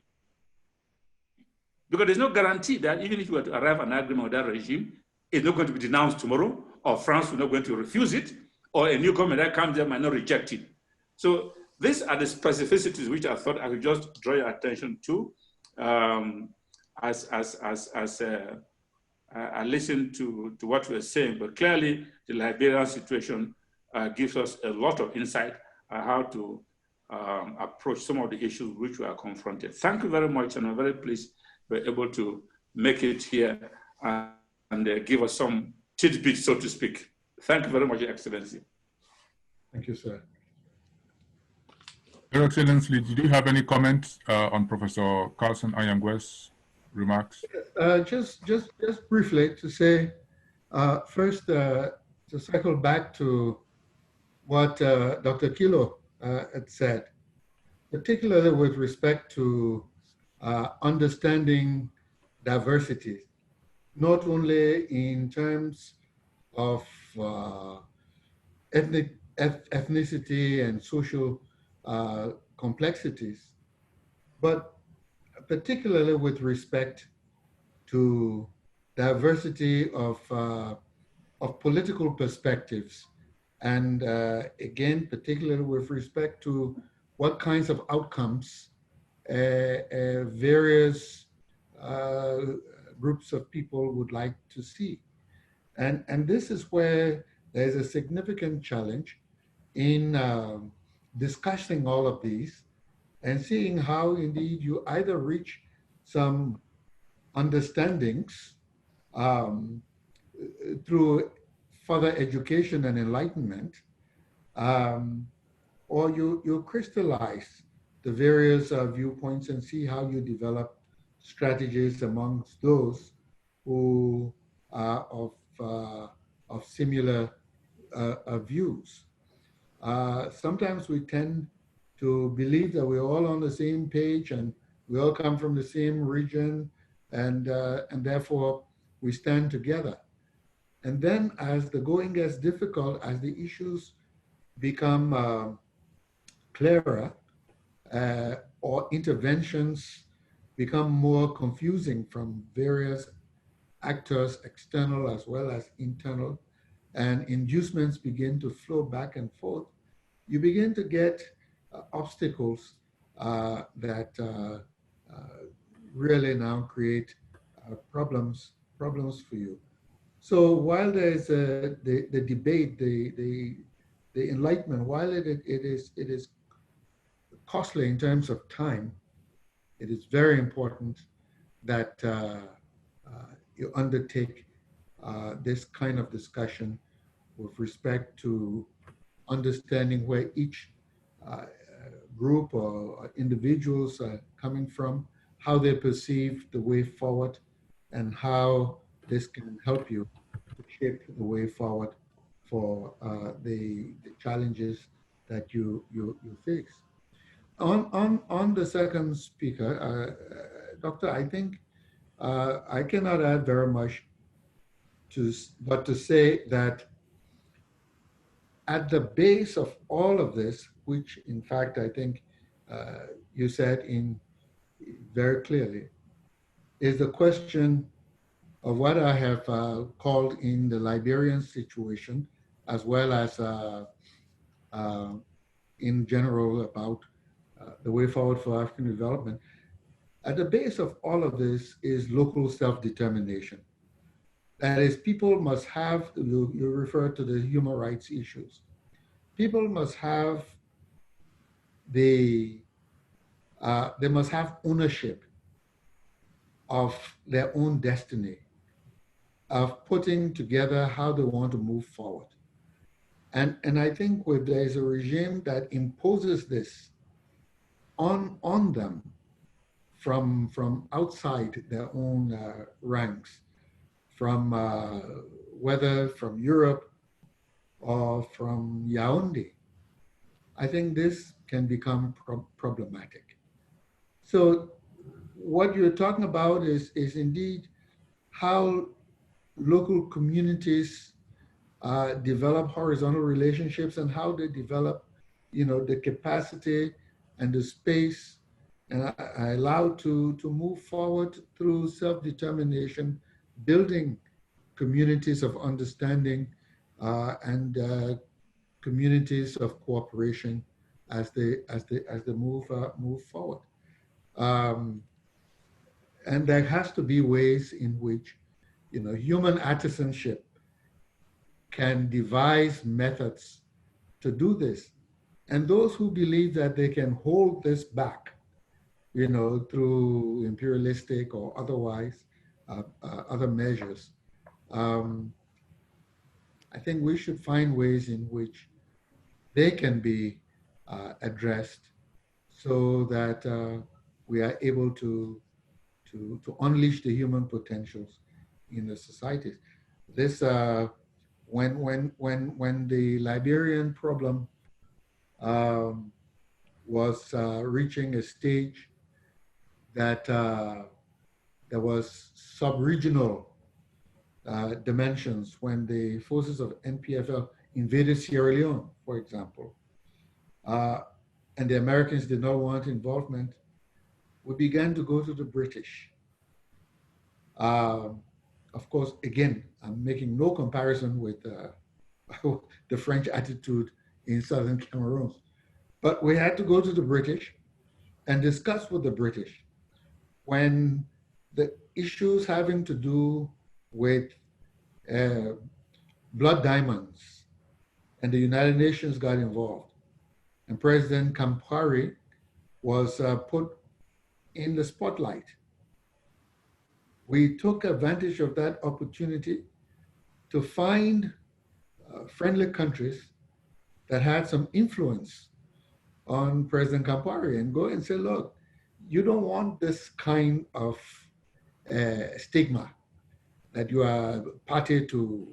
Because there's no guarantee that even if you were to arrive at an agreement with that regime, it's not going to be denounced tomorrow, or France is not going to refuse it, or a new government that comes there might not reject it. So these are the specificities which I thought I could just draw your attention to as I listened to what you were saying, but clearly the Liberian situation gives us a lot of insight on how to approach some of the issues which we are confronted. Thank you very much, and I'm very pleased we're able to make it here and give us some tidbits, so to speak. Thank you very much, Your Excellency. Thank you, sir. Your Excellency, did you have any comments on Professor Carlson Anyangwe's remarks? Just briefly to say, first, to cycle back to what Dr. Kilo had said, particularly with respect to understanding diversity, not only in terms of ethnicity and social complexities, but particularly with respect to diversity of political perspectives, and again, particularly with respect to what kinds of outcomes various groups of people would like to see. And this is where there's a significant challenge in discussing all of these and seeing how indeed you either reach some understandings through further education and enlightenment, or you crystallize the various viewpoints and see how you develop strategies amongst those who are of similar views. Sometimes we tend to believe that we're all on the same page and we all come from the same region, and therefore we stand together. And then as the going gets difficult, as the issues become clearer, or interventions become more confusing from various actors, external as well as internal, and inducements begin to flow back and forth, you begin to get obstacles that really now create problems for you. So while there's the debate, the enlightenment, while it is costly in terms of time, it is very important that you undertake this kind of discussion with respect to understanding where each group or individuals are coming from, how they perceive the way forward, and how this can help you to shape the way forward for the challenges that you face. On the second speaker, Doctor, I think I cannot add very much but to say that at the base of all of this, which in fact I think you said in very clearly, is the question of what I have called in the Liberian situation, as well as in general about the way forward for African development. At the base of all of this is local self-determination. That is, people must have, you refer to the human rights issues. People must have they must have ownership of their own destiny, of putting together how they want to move forward. And I think if there's a regime that imposes this on them from outside their own ranks, from whether from Europe or from Yaoundé, I think this can become problematic. So what you're talking about is indeed how local communities develop horizontal relationships and how they develop, the capacity and the space and are allowed to move forward through self-determination, building communities of understanding and communities of cooperation as they move forward. And there has to be ways in which human artisanship can devise methods to do this. And those who believe that they can hold this back, through imperialistic or otherwise, other measures, I think we should find ways in which they can be addressed so that we are able to unleash the human potentials in the societies. This, when the Liberian problem was reaching a stage that there was sub-regional dimensions, when the forces of NPFL invaded Sierra Leone, for example, and the Americans did not want involvement, we began to go to the British. Of course, again, I'm making no comparison with the French attitude in southern Cameroons, but we had to go to the British and discuss with the British when the issues having to do with blood diamonds and the United Nations got involved, and President Campari was put in the spotlight. We took advantage of that opportunity to find friendly countries that had some influence on President Campari and go and say, look, you don't want this kind of stigma that you are party to,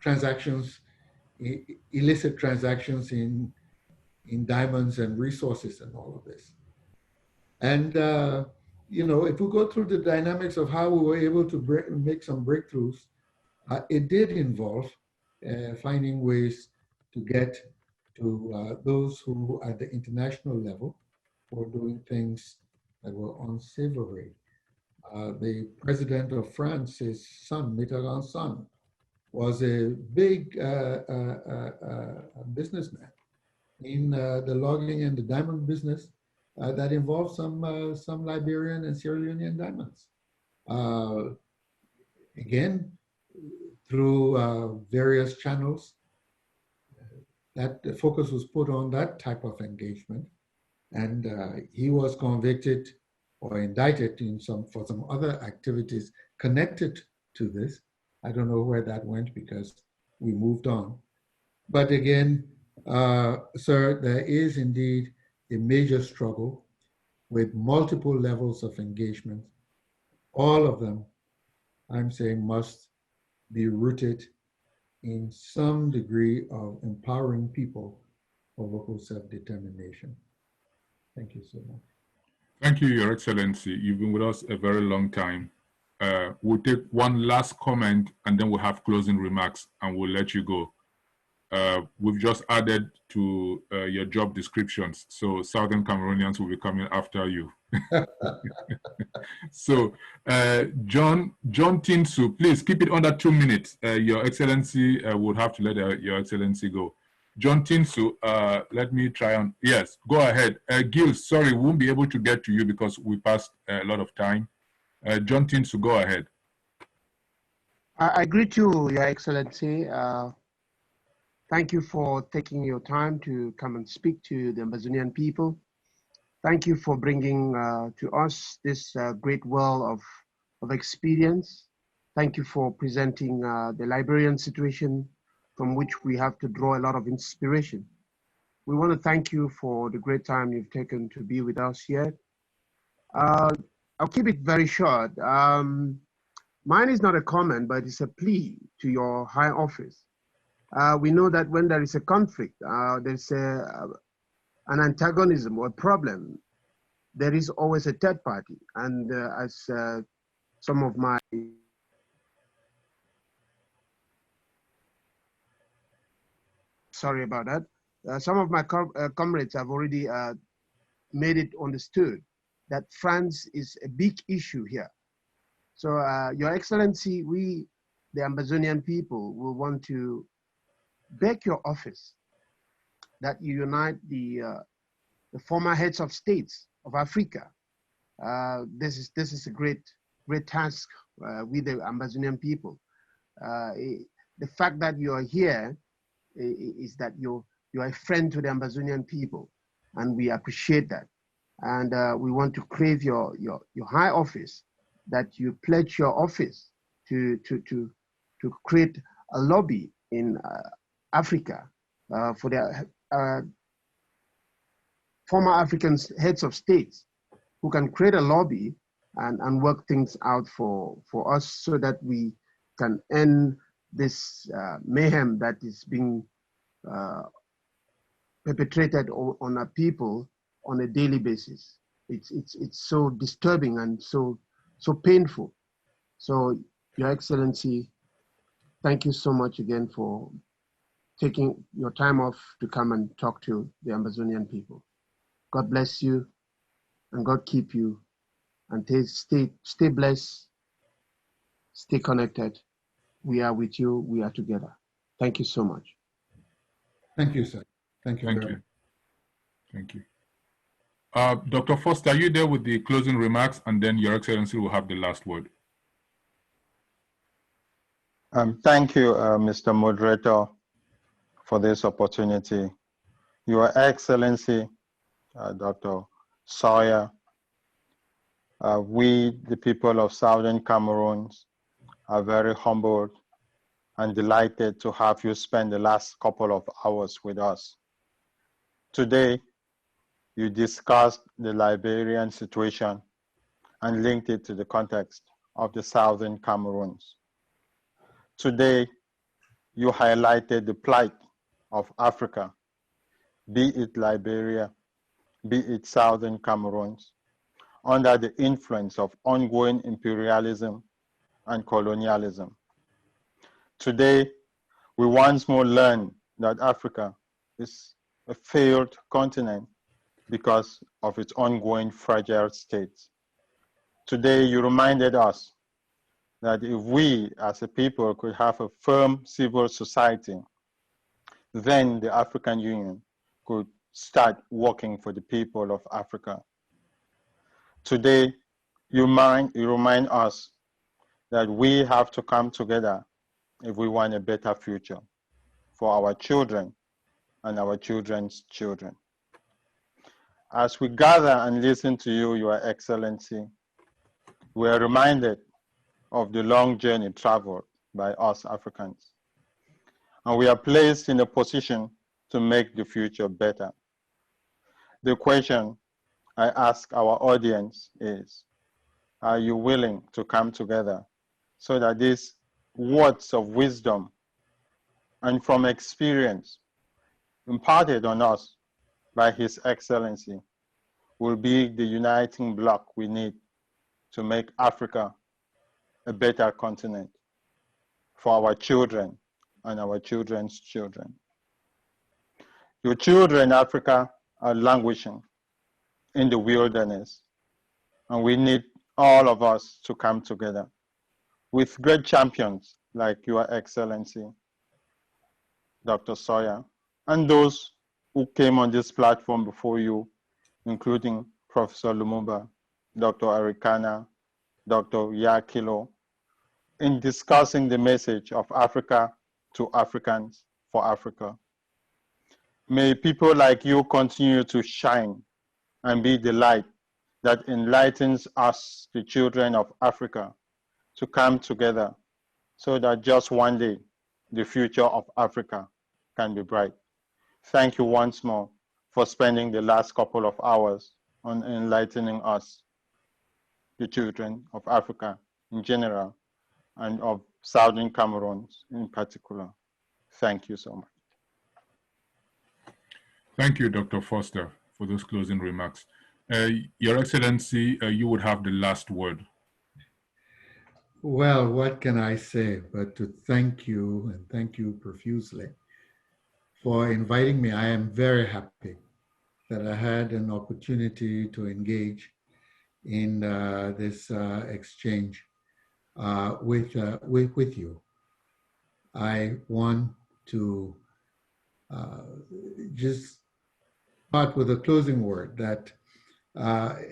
transactions, illicit transactions in diamonds and resources and all of this. And, if we go through the dynamics of how we were able to make some breakthroughs, it did involve finding ways to get to those who at the international level were doing things that were unsavory. The president of France, his son, Mitterrand's son, was a big businessman in the logging and the diamond business that involved some Liberian and Sierra Leonean diamonds. Again, through various channels, that the focus was put on that type of engagement, and he was convicted or indicted for some other activities connected to this. I don't know where that went because we moved on. But again, sir, there is indeed a major struggle with multiple levels of engagement. All of them, I'm saying, must be rooted in some degree of empowering people for local self-determination. Thank you so much. Thank you, Your Excellency. You've been with us a very long time. We'll take one last comment and then we'll have closing remarks and we'll let you go. We've just added to your job descriptions, so Southern Cameroonians will be coming after you. So, John Tinsu, please keep it under 2 minutes. Your Excellency would have to let Your Excellency go. John Tinsu, let me try on. Yes, go ahead. Gil, sorry, we won't be able to get to you because we passed a lot of time. John Tinsu, go ahead. I greet you, Your Excellency. Thank you for taking your time to come and speak to the Amazonian people. Thank you for bringing to us this great well of experience. Thank you for presenting the Liberian situation from which we have to draw a lot of inspiration. We want to thank you for the great time you've taken to be with us here. I'll keep it very short. Mine is not a comment, but it's a plea to your high office. We know that when there is a conflict, there's an antagonism or a problem, there is always a third party. And as some of my sorry about that. Some of my comrades have already made it understood that France is a big issue here. So Your Excellency, we, the Amazonian people, will want to beg your office that you unite the former heads of states of Africa. This is a great great task with the Amazonian people. The fact that you are here is that you're a friend to the Amazonian people, and we appreciate that. And we want to crave your high office, that you pledge your office to create a lobby in Africa for the former African heads of states who can create a lobby and work things out for us, so that we can end this mayhem that is being perpetrated on our people on a daily basis. It's so disturbing and so painful. So, Your Excellency, thank you so much again for taking your time off to come and talk to the Amazonian people. God bless you, and God keep you, and stay blessed, stay connected. We are with you, we are together. Thank you so much. Thank you, sir. Thank you. Thank very you. Thank you. Dr. Foster, are you there with the closing remarks? And then Your Excellency will have the last word. Thank you, Mr. Moderator, for this opportunity. Your Excellency, Dr. Sawyer, we, the people of Southern Cameroons, are very humbled and delighted to have you spend the last couple of hours with us. Today, you discussed the Liberian situation and linked it to the context of the Southern Cameroons. Today, you highlighted the plight of Africa, be it Liberia, be it Southern Cameroons, under the influence of ongoing imperialism and colonialism. Today, we once more learn that Africa is a failed continent because of its ongoing fragile state. Today, you reminded us that if we as a people could have a firm civil society, then the African Union could start working for the people of Africa. Today, you remind us that we have to come together if we want a better future for our children and our children's children. As we gather and listen to you, Your Excellency, we are reminded of the long journey traveled by us Africans. And we are placed in a position to make the future better. The question I ask our audience is, are you willing to come together so that these words of wisdom and from experience imparted on us by His Excellency will be the uniting block we need to make Africa a better continent for our children and our children's children. Your children, Africa, are languishing in the wilderness, and we need all of us to come together with great champions like Your Excellency, Dr. Sawyer, and those who came on this platform before you, including Professor Lumumba, Dr. Arikana, Dr. Yakilo, in discussing the message of Africa to Africans for Africa. May people like you continue to shine and be the light that enlightens us, the children of Africa, to come together so that just one day, the future of Africa can be bright. Thank you once more for spending the last couple of hours on enlightening us, the children of Africa in general, and of Southern Cameroons in particular. Thank you so much. Thank you, Dr. Foster, for those closing remarks. Your Excellency, you would have the last word. Well, what can I say but to thank you, and thank you profusely for inviting me. I am very happy that I had an opportunity to engage in this exchange with you. I want to just start with a closing word that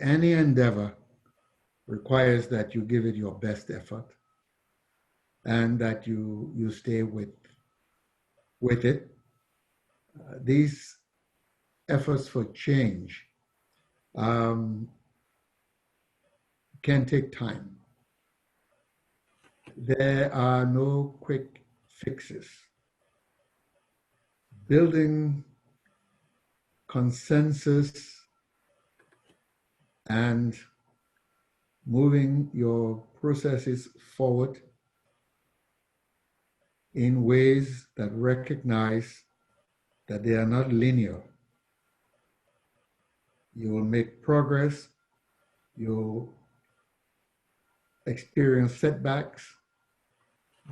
any endeavor requires that you give it your best effort and that you stay with it. These efforts for change can take time. There are no quick fixes. Building consensus and moving your processes forward in ways that recognize that they are not linear. You will make progress, you'll experience setbacks,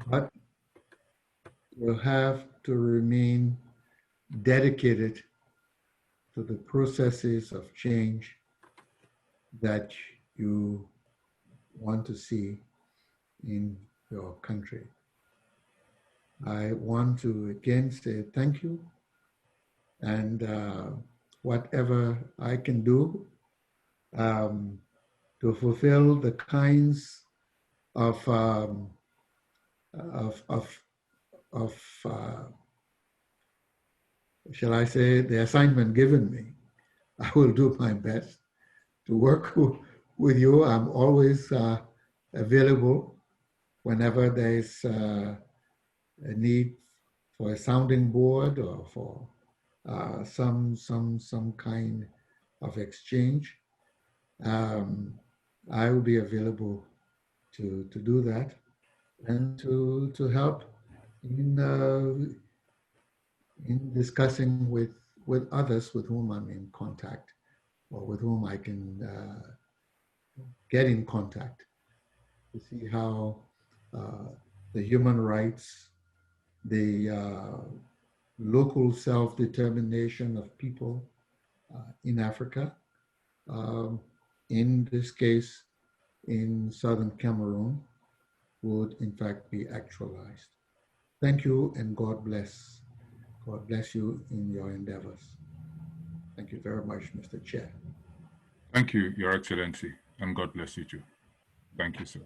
but you'll have to remain dedicated to the processes of change that you want to see in your country. I want to again say thank you, and whatever I can do to fulfill the kinds of shall I say, the assignment given me, I will do my best to work with you. I'm always available whenever there's a need for a sounding board or for some kind of exchange. I will be available to do that and to help in discussing with others with whom I'm in contact or with whom I can get in contact to see how the human rights, the local self-determination of people in Africa, in this case, in southern Cameroon, would in fact be actualized. Thank you, and God bless. God bless you in your endeavors. Thank you very much, Mr. Chair. Thank you, Your Excellency, and God bless you too. Thank you, sir.